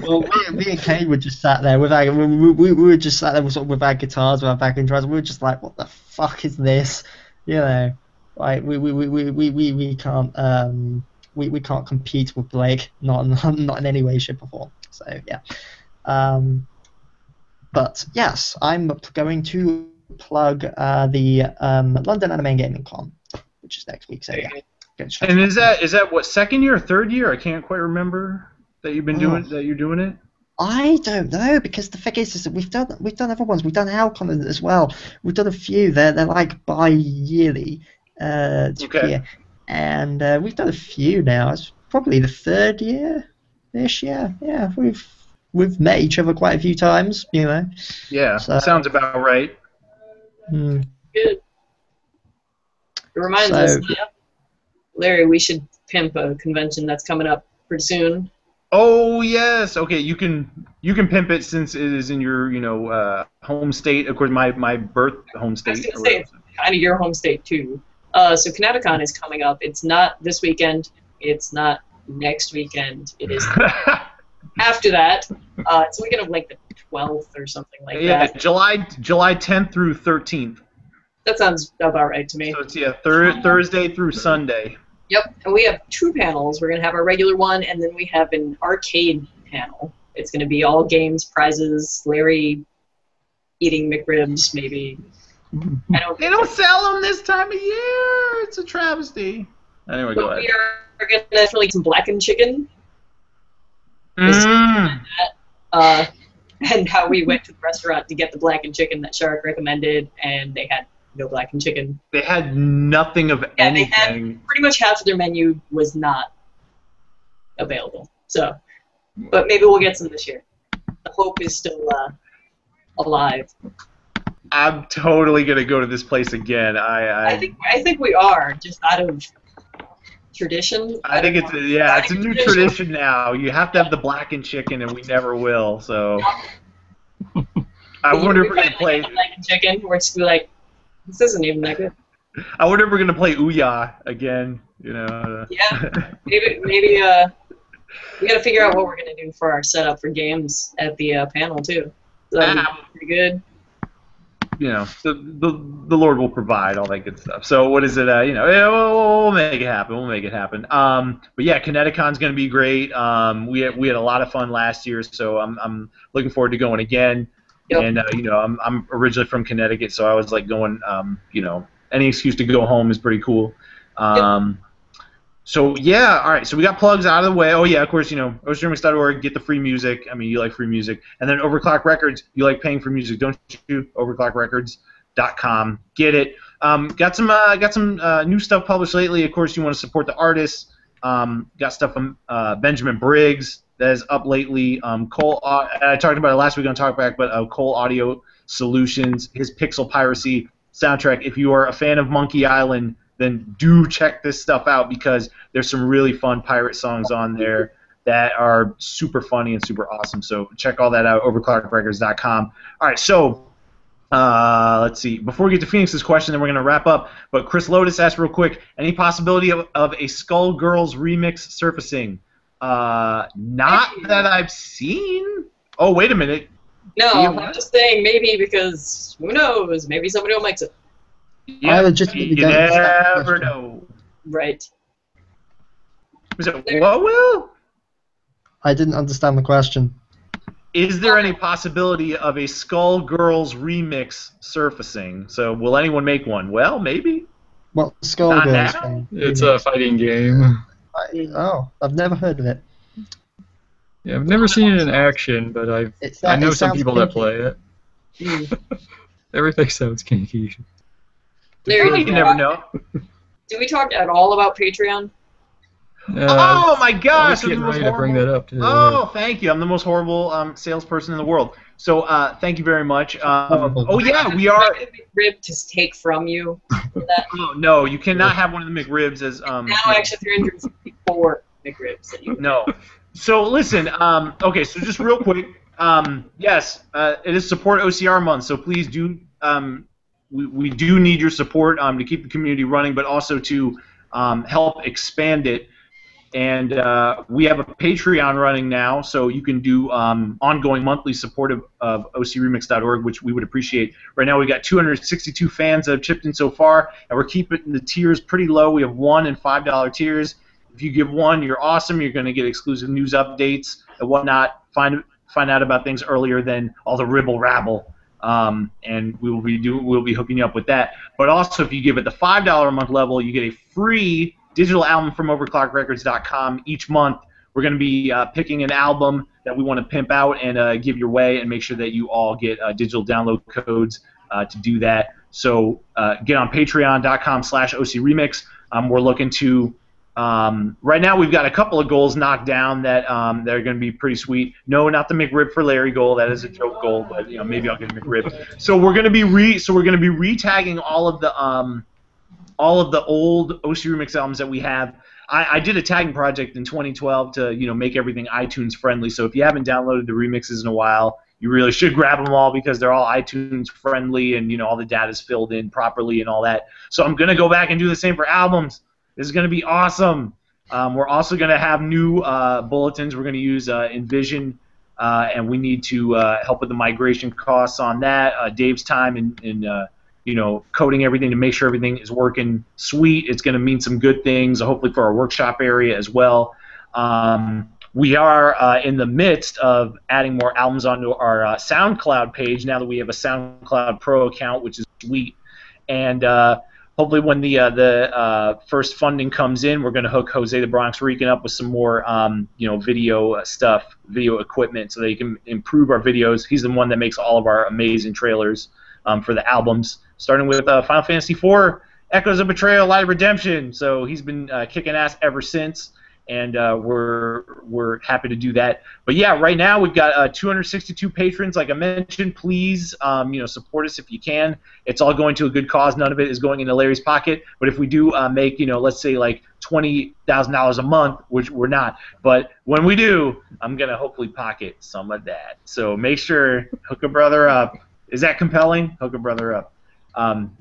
Well, me and Kane were just sat there with our we were just sat there with our guitars, with our backing tracks. We were just like, what the fuck is this? Like we can't we can't compete with Blake, not in any way, shape, or form. So yeah. But yes, I'm going to plug the London Anime and Gaming Con, which is next week. So yeah. And is that what, second year or third year? I can't quite remember that you've been doing that. You're doing it. I don't know, because the thing is that we've done other ones. We've done Alcon as well. We've done a few. They're like bi-yearly year, and we've done a few now. It's probably the third year-ish. Yeah. We've met each other quite a few times, you know. Yeah, so, sounds about right. Good. It reminds us, Larry, we should pimp a convention that's coming up pretty soon. Oh yes, okay. You can pimp it since it is in your home state. Of course, my birth home state. I was gonna say it's kind of your home state too. So Kineticon is coming up. It's not this weekend. It's not next weekend. It is after that. It's the weekend of like the 12th or something like that. Yeah, July 10th through 13th. That sounds about right to me. So it's Thursday through Sunday. Yep, and we have 2 panels. We're going to have our regular one, and then we have an arcade panel. It's going to be all games, prizes, Larry eating McRibs, maybe. They don't sell them this time of year. It's a travesty. Anyway, go ahead. We are going to definitely eat some blackened chicken. And how we went to the restaurant to get the blackened chicken that Shark recommended, and they had no blackened chicken. They had nothing of anything. They had pretty much half of their menu was not available. So, but maybe we'll get some this year. The hope is still alive. I'm totally gonna go to this place again. I think we are, just out of tradition. I think it's a new tradition now. You have to have the blackened chicken, and we never will. So I wonder if we're gonna play blackened chicken. We're just like, this isn't even that good. I wonder if we're gonna play Ouya again. Yeah, maybe. We gotta figure out what we're gonna do for our setup for games at the panel too. So that'd be pretty good. The Lord will provide all that good stuff. So what is it? We'll make it happen. But yeah, Kineticon's going to be great. We had a lot of fun last year, so I'm looking forward to going again. Yep. And I'm originally from Connecticut, so I was like going. Any excuse to go home is pretty cool. Yep. So yeah, all right. So we got plugs out of the way. Oh yeah, of course, OCRMix.org, get the free music. I mean, you like free music. And then Overclock Records, you like paying for music, don't you? Overclockrecords.com. Get it. Got some new stuff published lately. Of course, you want to support the artists. Got stuff from Benjamin Briggs that is up lately. Cole, I talked about it last week on Talkback, but Cole Audio Solutions, his Pixel Piracy soundtrack. If you are a fan of Monkey Island, then do check this stuff out, because there's some really fun pirate songs on there that are super funny and super awesome. So check all that out, overclockrecords.com. All right, so let's see. Before we get to Phoenix's question, then we're going to wrap up. But Chris Lotus asked real quick, any possibility of a Skullgirls remix surfacing? Not that I've seen. Oh, wait a minute. No, I'm just saying maybe, because who knows? Maybe somebody will mix it. Yeah, you never know. Right. So, what, Will? I didn't understand the question. Is there any possibility of a Skullgirls remix surfacing? So, will anyone make one? Well, maybe. Well, Skullgirls. It's a fighting game. I've never heard of it. Yeah, I've never seen it in action, but I know some people that play it. Everything sounds kinky. Larry, you never know. Did we talk at all about Patreon? Oh my gosh! I was getting ready to bring that up too. Oh, thank you. I'm the most horrible salesperson in the world. So thank you very much. Oh yeah, we are. McRib to take from you. For that. Oh no, you cannot have one of the McRibs as. Now actually 364 McRibs. That you no. So listen. Okay. So just real quick. Yes. It is Support OCR month. So please do. We do need your support to keep the community running, but also to help expand it. And we have a Patreon running now, so you can do ongoing monthly support of OCRemix.org, which we would appreciate. Right now we've got 262 fans that have chipped in so far, and we're keeping the tiers pretty low. We have $1 and $5 tiers. If you give $1, you're awesome. You're going to get exclusive news updates and whatnot. Find out about things earlier than all the ribble rabble. And we'll be hooking you up with that. But also, if you give it the $5 a month level, you get a free digital album from overclockrecords.com each month. we're going to be picking an album that we want to pimp out and give your way, and make sure that you all get digital download codes to do that. So get on patreon.com/OCRemix. We're looking to right now we've got a couple of goals knocked down that that are going to be pretty sweet. No, not the McRib for Larry goal. That is a joke goal, but maybe I'll get a McRib. So we're going to be re-tagging all of the old OC Remix albums that we have. I did a tagging project in 2012 to make everything iTunes friendly. So if you haven't downloaded the remixes in a while, you really should grab them all because they're all iTunes friendly and all the data is filled in properly and all that. So I'm gonna go back and do the same for albums. This is gonna be awesome. We're also gonna have new bulletins. We're gonna use Envision, and we need to help with the migration costs on that. Dave's time in coding everything to make sure everything is working sweet. It's going to mean some good things, hopefully for our workshop area as well. We are in the midst of adding more albums onto our SoundCloud page now that we have a SoundCloud Pro account, which is sweet. And hopefully when the first funding comes in, we're going to hook Jose the Bronx Rican up with some more video stuff, video equipment, so that he can improve our videos. He's the one that makes all of our amazing trailers for the albums, starting with Final Fantasy IV, Echoes of Betrayal, Light of Redemption. So he's been kicking ass ever since, and we're happy to do that. But yeah, right now we've got 262 patrons. Like I mentioned, please support us if you can. It's all going to a good cause. None of it is going into Larry's pocket. But if we do make let's say like $20,000 a month, which we're not, but when we do, I'm gonna hopefully pocket some of that. So make sure, hook a brother up. Is that compelling? Hook a brother up.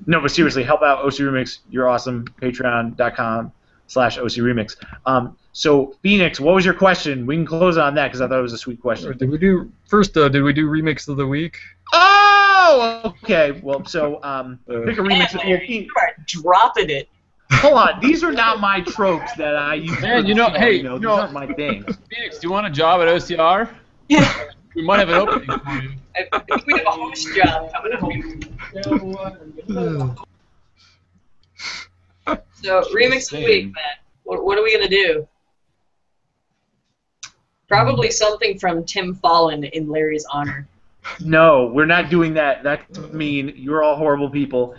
No, but seriously, help out OC Remix. You're awesome. Patreon.com/OCRemix. So, Phoenix, what was your question? We can close on that because I thought it was a sweet question. Did we do Remix of the Week? Oh, okay. Well, so pick a remix of the week. You are dropping it. Hold on. These are not my tropes that I use. Man, these aren't my things. Phoenix, do you want a job at OCR? Yeah. We might have an opening for you. I think we have a host job coming up. So, remix of the week, man. What are we going to do? Probably something from Tim Fallon in Larry's honor. No, we're not doing that. That's mean. You're all horrible people.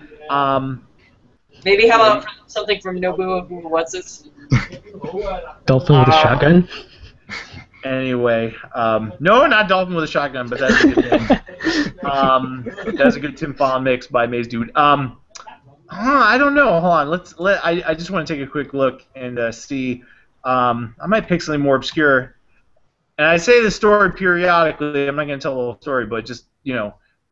Maybe how about something from Nobuo What's-Its? Dolphin with a shotgun? Anyway, no, not Dolphin with a shotgun, but that's a good thing. That's a good Tim Fallon mix by Maze Dude. I don't know. Hold on. I just want to take a quick look and see. I might pick something more obscure. And I say this story periodically. I'm not going to tell the whole story, but just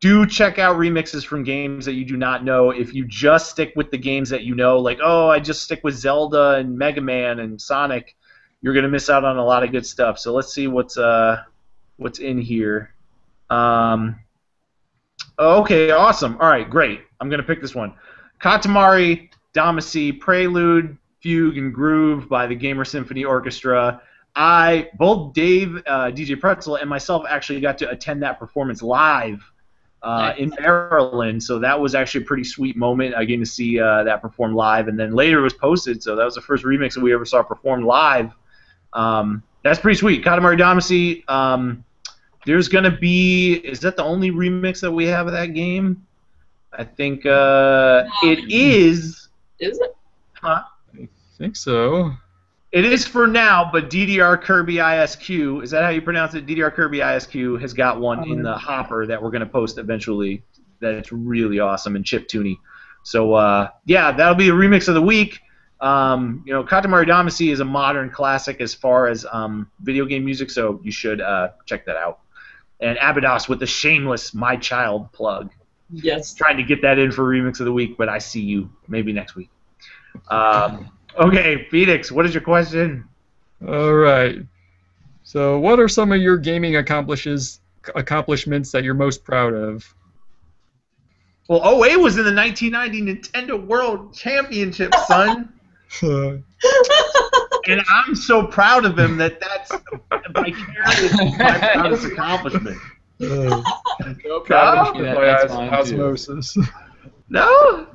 do check out remixes from games that you do not know. If you just stick with the games that you know, like I just stick with Zelda and Mega Man and Sonic, you're gonna miss out on a lot of good stuff. So let's see what's in here. Okay, awesome. All right, great. I'm gonna pick this one. Katamari, Damacy, Prelude, Fugue, and Groove by the Gamer Symphony Orchestra. Both Dave, DJ Pretzel, and myself actually got to attend that performance live in Maryland. So that was actually a pretty sweet moment. Getting to see that performed live, and then later it was posted. So that was the first remix that we ever saw performed live. That's pretty sweet. Katamari Damacy. There's gonna be. Is that the only remix that we have of that game? I think it is. Is it? Huh? I think so. It is for now, but DDR Kirby ISQ, is that how you pronounce it? DDR Kirby ISQ has got one in the hopper that we're going to post eventually that it's really awesome and chiptune-y. So, yeah, that'll be a remix of the week. Katamari Damacy is a modern classic as far as video game music, so you should check that out. And Abydos with the shameless My Child plug. Yes. Trying to get that in for remix of the week, but I see you maybe next week. Okay, Phoenix, what is your question? All right. So, what are some of your gaming accomplishments that you're most proud of? Well, OA was in the 1990 Nintendo World Championship, son. And I'm so proud of him that's vicariously my proudest accomplishment. So proud of you. That's mine too. Osmosis. No?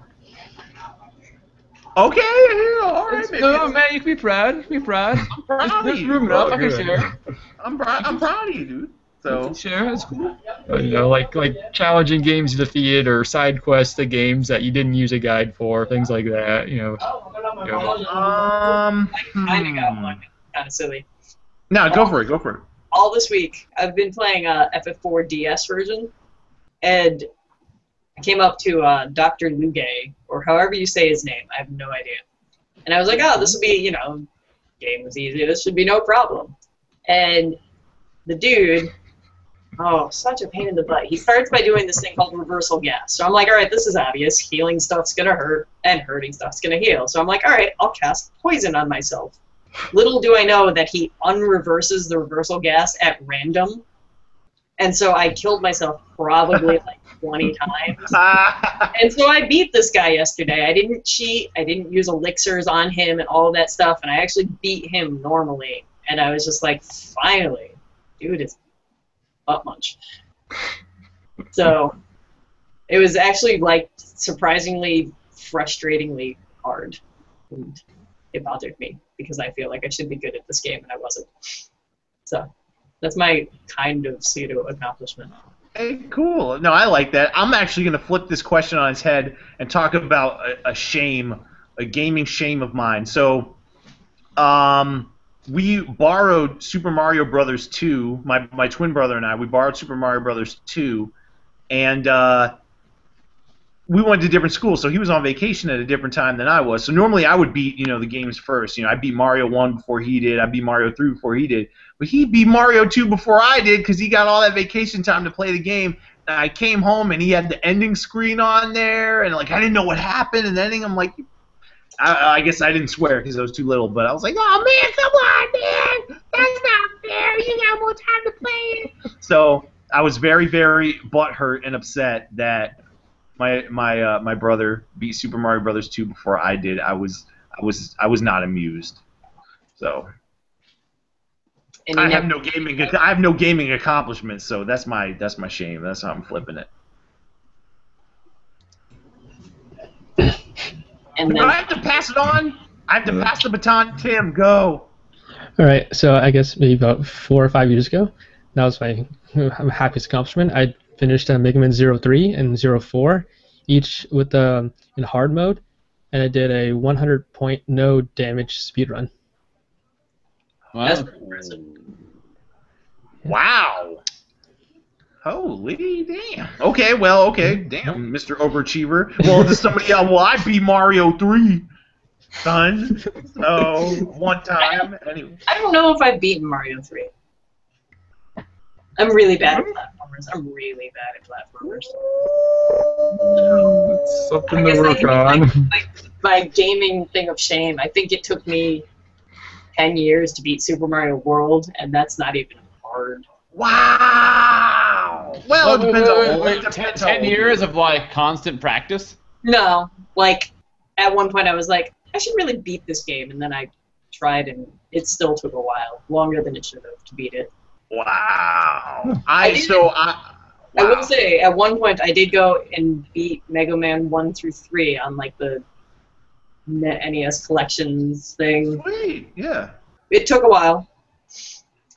Okay, yeah, all right, maybe. No, man, you can be proud. You can be proud. I'm proud of There's you. room enough. I can share. I'm proud of you, dude. So Share, that's cool. You know, like challenging games defeated or side quests to games that you didn't use a guide for, things like that. You know. I kind of got one. Kind of silly. No, go for it. Go for it. All this week, I've been playing FF4 DS version, and I came up to Dr. Luge, or however you say his name. I have no idea. And I was like, oh, this will be, you know, game was easy. This should be no problem. And the dude, oh, such a pain in the butt. He starts by doing this thing called reversal gas. So I'm like, all right, this is obvious. Healing stuff's going to hurt, and hurting stuff's going to heal. So I'm like, all right, I'll cast poison on myself. Little do I know that he unreverses the reversal gas at random. And so I killed myself probably like 20 times. And so I beat this guy yesterday. I didn't cheat. I didn't use elixirs on him and all that stuff. And I actually beat him normally. And I was just like, finally, dude is butt munch. So it was actually like surprisingly, frustratingly hard. And it bothered me because I feel like I should be good at this game and I wasn't. So that's my kind of pseudo accomplishment. Hey, cool. No, I like that. I'm actually going to flip this question on its head and talk about a shame, a gaming shame of mine. So, we borrowed Super Mario Brothers 2. My twin brother and I, we borrowed Super Mario Brothers 2, and we went to different schools. So he was on vacation at a different time than I was. So normally I would beat, you know, the games first. You know, I beat Mario 1 before he did. I beat Mario 3 before he did. But he beat Mario 2 before I did because he got all that vacation time to play the game. And I came home and he had the ending screen on there, and like I didn't know what happened. And the ending, I'm like, I guess I didn't swear because I was too little. But I was like, oh man, come on, man, that's not fair. You got more time to play it. So I was very, very butthurt and upset that my brother beat Super Mario Brothers 2 before I did. I was not amused. So. I have no gaming accomplishments, so that's my shame. That's how I'm flipping it. And then, I have to pass it on. I have to pass the baton. Tim, go. All right, so I guess maybe about 4 or 5 years ago, that was my happiest accomplishment. I finished Mega Man 03 and 04, each with in hard mode, and I did a 100-point no damage speedrun. Wow. that's pretty impressive. Wow. Holy damn. Okay, well, okay. Damn, Mr. Overachiever. Well, to somebody else, well, I beat Mario 3, son. So, one time. Anyway. I don't know if I've beaten Mario 3. I'm really bad at platformers. It's something I to guess work on. my gaming thing of shame, I think it took me 10 years to beat Super Mario World, and that's not even hard. Wow. Well, it depends on 10 years of like constant practice. No, like at one point I was like, I should really beat this game, and then I tried, and it still took a while, longer than it should have to beat it. Wow. I will say, at one point I did go and beat Mega Man 1 through 3 on like the NES Collections thing. Sweet, yeah. It took a while.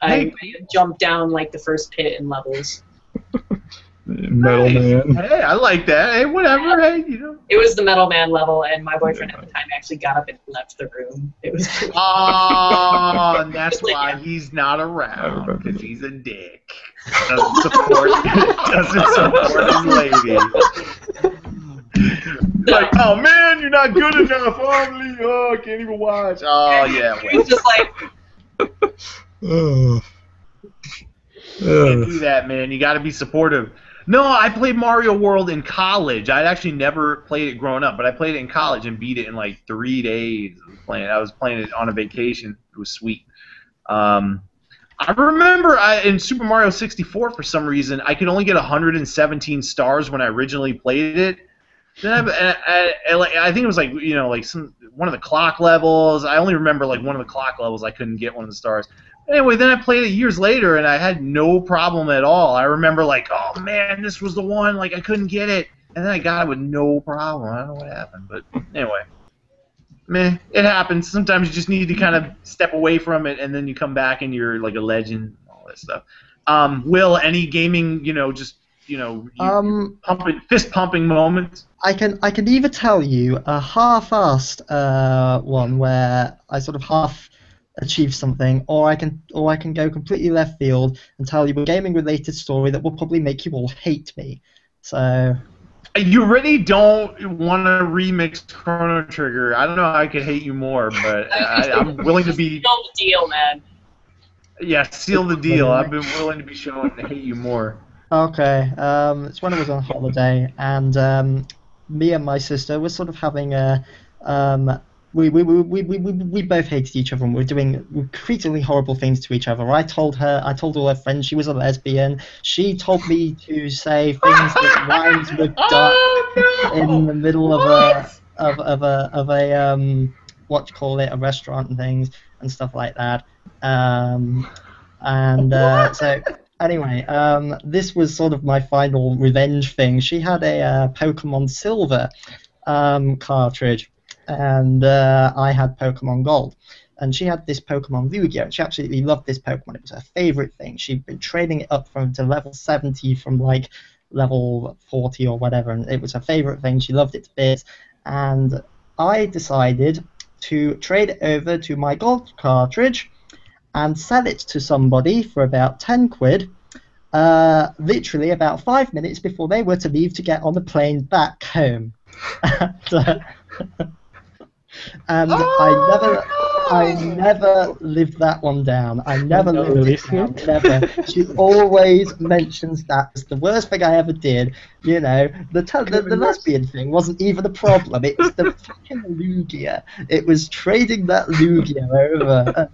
Hey. I jumped down like the first pit in levels. Metal Man. Hey, I like that. Hey, whatever. Hey, you know. It was the Metal Man level, and my boyfriend at the time actually got up and left the room. It was. Oh, and that's why he's not around, because he's a dick. Doesn't support his lady. Like, oh man, you're not good enough. Oh, I can't even watch. Oh yeah. He was just like. Can't do that, man. You got to be supportive. No, I played Mario World in college. I'd actually never played it growing up, but I played it in college and beat it in like 3 days. I was playing it on a vacation. It was sweet. I remember in Super Mario 64, for some reason, I could only get 117 stars when I originally played it. Then I think it was like, you know, like one of the clock levels. I only remember like one of the clock levels I couldn't get one of the stars. Anyway, then I played it years later and I had no problem at all. I remember like, oh man, this was the one, like I couldn't get it. And then I got it with no problem. I don't know what happened, but anyway. meh, it happens. Sometimes you just need to kind of step away from it, and then you come back and you're like a legend and all that stuff. Will, any gaming, fist pumping moments? I can either tell you a half-assed one where I sort of half achieve something, or I can go completely left field and tell you a gaming related story that will probably make you all hate me. So you really don't want to remix Chrono Trigger. I don't know how I could hate you more, but I'm willing to be. Seal the deal, man. Yeah, seal the deal. I've been willing to be shown to hate you more. Okay, it's when I was on holiday, and me and my sister were sort of having a we both hated each other, and we were doing increasingly horrible things to each other. I told all her friends she was a lesbian. She told me to say things that rhymes with duck in the middle of a what do you call it, a restaurant and things and stuff like that. So anyway, this was sort of my final revenge thing. She had a Pokemon Silver cartridge, and I had Pokemon Gold. And she had this Pokemon Lugia. She absolutely loved this Pokemon. It was her favorite thing. She'd been trading it up to level 70 from like level 40 or whatever, and it was her favorite thing. She loved it to bits. And I decided to trade it over to my Gold cartridge and sell it to somebody for about 10 quid, literally about 5 minutes before they were to leave to get on the plane back home. And I never lived that one down. I never lived it down. Never. She always mentions that as the worst thing I ever did. You know, the lesbian thing wasn't even a problem. It was the fucking Lugia. It was trading that Lugia over.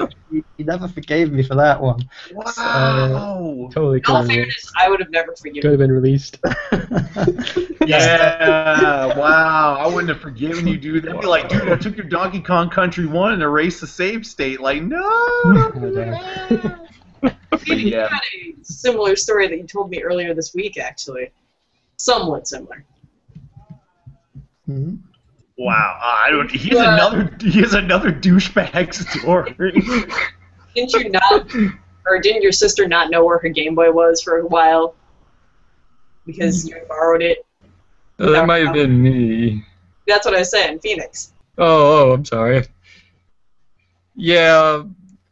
He never forgave me for that one. Wow. So, Totally In all fairness, I would have never forgiven could have been released. Yeah, wow. I wouldn't have forgiven you, dude. They'd be like, dude, I took your Donkey Kong Country 1 and erased the save state. Like, no. You had a similar story that you told me earlier this week, actually. Somewhat similar. Mm-hmm. Wow. He has another douchebag story. Didn't your sister not know where her Game Boy was for a while? Because you borrowed it? That might have been me. That's what I said, Phoenix. Oh, I'm sorry. Yeah,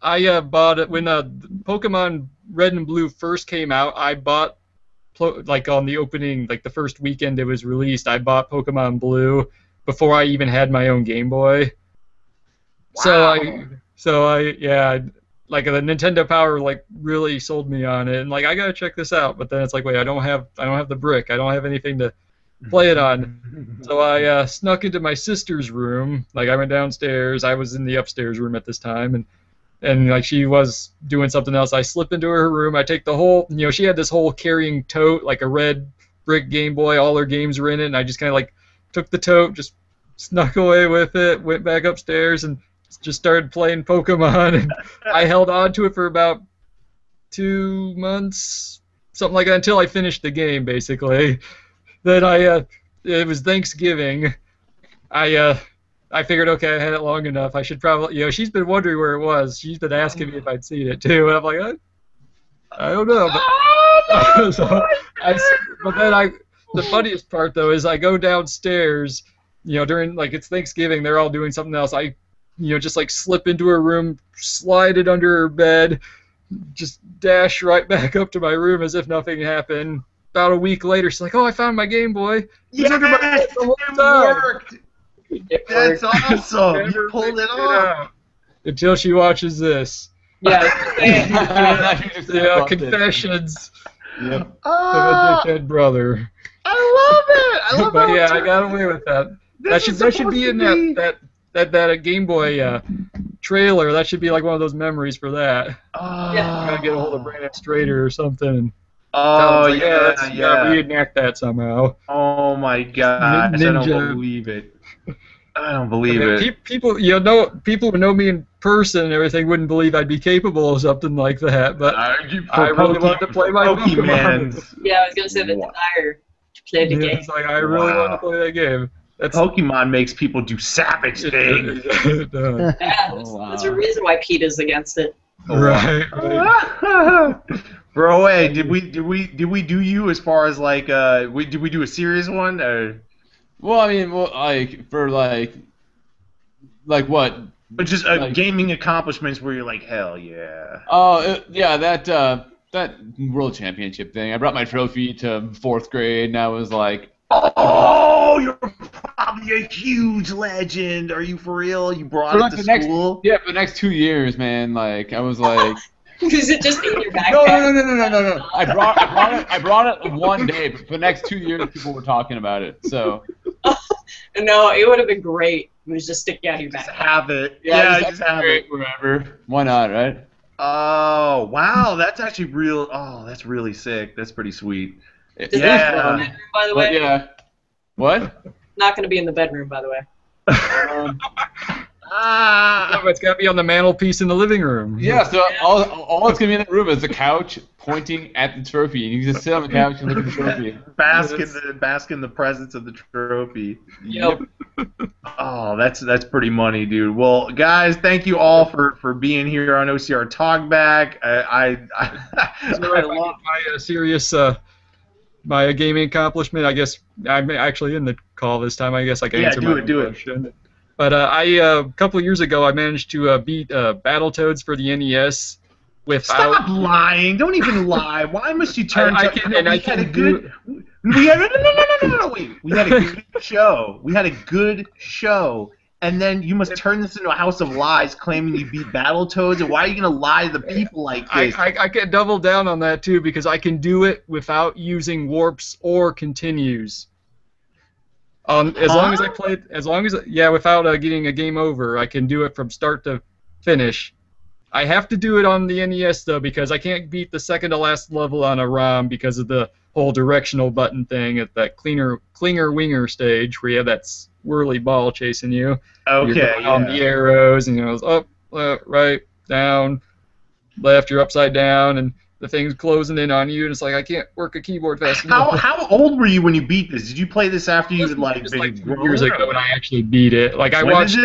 I bought it when Pokemon Red and Blue first came out. I bought, like on the opening, like the first weekend it was released, I bought Pokemon Blue before I even had my own Game Boy. Wow. So I like the Nintendo Power like really sold me on it, and like I gotta check this out. But then it's like, wait, I don't have the brick. I don't have anything to play it on. So I snuck into my sister's room. Like I went downstairs. I was in the upstairs room at this time, and like she was doing something else. I slip into her room. I take the whole, she had this whole carrying tote, like a red brick Game Boy. All her games were in it, and I just kind of like took the tote, just snuck away with it, went back upstairs, and just started playing Pokemon. And I held on to it for about 2 months, something like that, until I finished the game, basically. Then it was Thanksgiving. I figured, okay, I had it long enough. I should probably, she's been wondering where it was. She's been asking me if I'd seen it too, and I'm like, I don't know. But then the funniest part though is I go downstairs, during like it's Thanksgiving, they're all doing something else. I, just like slip into her room, slide it under her bed, just dash right back up to my room as if nothing happened. About a week later, she's like, "Oh, I found my Game Boy." Yes, it worked. That's awesome. You pulled it off. Until she watches this. Yeah. Confessions Yep. of a dickhead brother. I love it. But yeah, I got away with that. That should be in that Game Boy trailer. That should be like one of those memories for that. Gotta get a hold of Brandon Strader or something. Oh like, yeah. Gotta reenact that somehow. Oh my gosh! Ninja. I don't believe it. I don't believe it. People, people who know me in person and everything wouldn't believe I'd be capable of something like that. But I really wanted to play my Pokemon. Yeah, I was gonna say the desire to play the game. It's like I really want to play that game. Pokemon makes people do savage things. There's a reason why PETA's against it. Right. Bro, hey, did we do you as far as like did we do a serious one? Well, I mean, like for like what? But just gaming accomplishments where you're like, hell yeah. Oh yeah, that World Championship thing. I brought my trophy to 4th grade, and I was like, oh, you're probably a huge legend. Are you for real? You brought it to school? Yeah, for the next 2 years, man. Like, I was like... Is it just in your backpack? No. I brought it one day, but for the next 2 years, people were talking about it, so... No, it would have been great. It was just stick out of your backpack. Just have it. Yeah, just have it. Whatever. Why not, right? Oh, wow. That's actually real. Oh, that's really sick. That's pretty sweet. Does that in the bedroom, by the way? Yeah. What? Not going to be in the bedroom, by the way. No, it's got to be on the mantelpiece in the living room. Yeah, so all that's going to be in the room is the couch pointing at the trophy, and you can just sit on the couch and look at the trophy. Bask in the presence of the trophy. Yep. Oh, that's pretty money, dude. Well, guys, thank you all for being here on OCR Talkback. I love my serious my gaming accomplishment. I guess I'm actually in the call this time. I guess I can answer my question. But a couple of years ago, I managed to beat Battletoads for the NES without... Stop lying! Don't even lie. Why must you turn? We had a good show. We had a good show, and then you must turn this into a house of lies, claiming you beat Battletoads. And why are you gonna lie to the people like this? I can double down on that too, because I can do it without using warps or continues. Long as I play it, without getting a game over, I can do it from start to finish. I have to do it on the NES though, because I can't beat the second to last level on a ROM because of the whole directional button thing at that clinger winger stage where you have that swirly ball chasing you. Okay. You're going on the arrows, and it's up, right, down, left. You're upside down, and the thing's closing in on you, and it's like I can't work a keyboard fast enough. How old were you when you beat this? Did you play this after you had been 2 years ago when I actually beat it? Like I watched.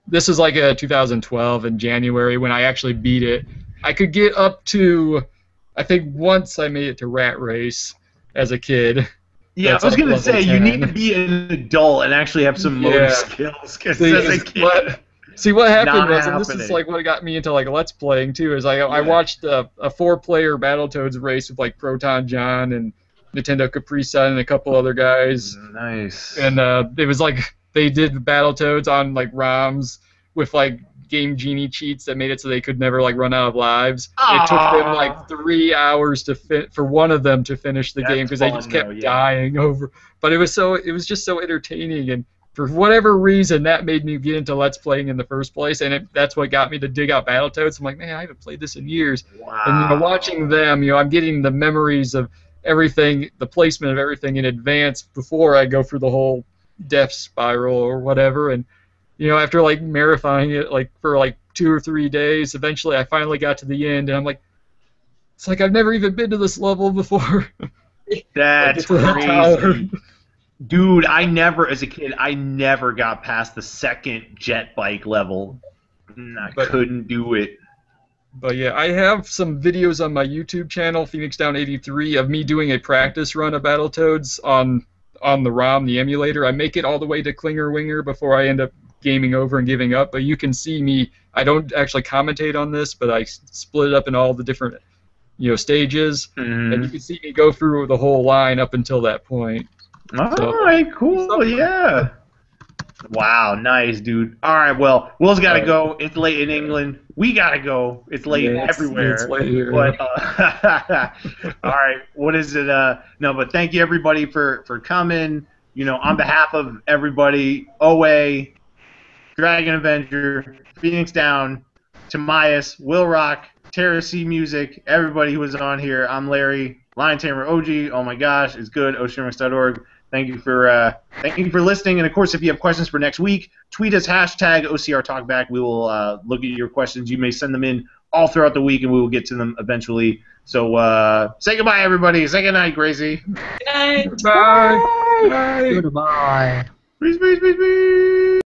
This is like 2012 in January when I actually beat it. I could get up to, I think once I made it to Rat Race as a kid. Yeah, I was gonna say 10. You need to be an adult and actually have some motor skills. Because as a kid. See, what happened was, and this is like what got me into like Let's Playing too, is I watched a 4-player Battletoads race with like Proton John and Nintendo Capri Sun and a couple other guys. Nice. And it was like they did Battletoads on like ROMs with like Game Genie cheats that made it so they could never like run out of lives. It took them like 3 hours for one of them to finish the game because they just kept dying over. But it was just so entertaining, and for whatever reason, that made me get into Let's Playing in the first place, and that's what got me to dig out Battletoads. I'm like, man, I haven't played this in years. Wow. And watching them, I'm getting the memories of everything, the placement of everything in advance before I go through the whole death spiral or whatever. And after like marathoning it like for like 2 or 3 days, eventually I finally got to the end, and I'm like, it's like I've never even been to this level before. That's crazy. Dude, as a kid, I never got past the second jet bike level. I couldn't do it. But yeah, I have some videos on my YouTube channel, FenixDown83, of me doing a practice run of Battletoads on the ROM, the emulator. I make it all the way to Klinger Winger before I end up gaming over and giving up. But you can see me. I don't actually commentate on this, but I split it up in all the different stages, and you can see me go through the whole line up until that point. All right, cool, yeah. Wow, nice, dude. All right, well, Will's got to go. It's late in England. We got to go. It's late everywhere. It's late here. But, all right, what is it? No, but thank you, everybody, for coming. On behalf of everybody, OA, DragonAvenger, FenixDown, Tamias, WillRock, TeraCMusic, everybody who was on here. I'm Larry, Liontamer OG. Oh my gosh, it's good. OCRMix.org. Thank you for listening, and of course, if you have questions for next week, tweet us #OCR Talkback. We will look at your questions. You may send them in all throughout the week, and we will get to them eventually. So say goodbye, everybody. Say goodnight, Gracie. Good night. Bye. Goodbye. Peace, peace, peace, peace.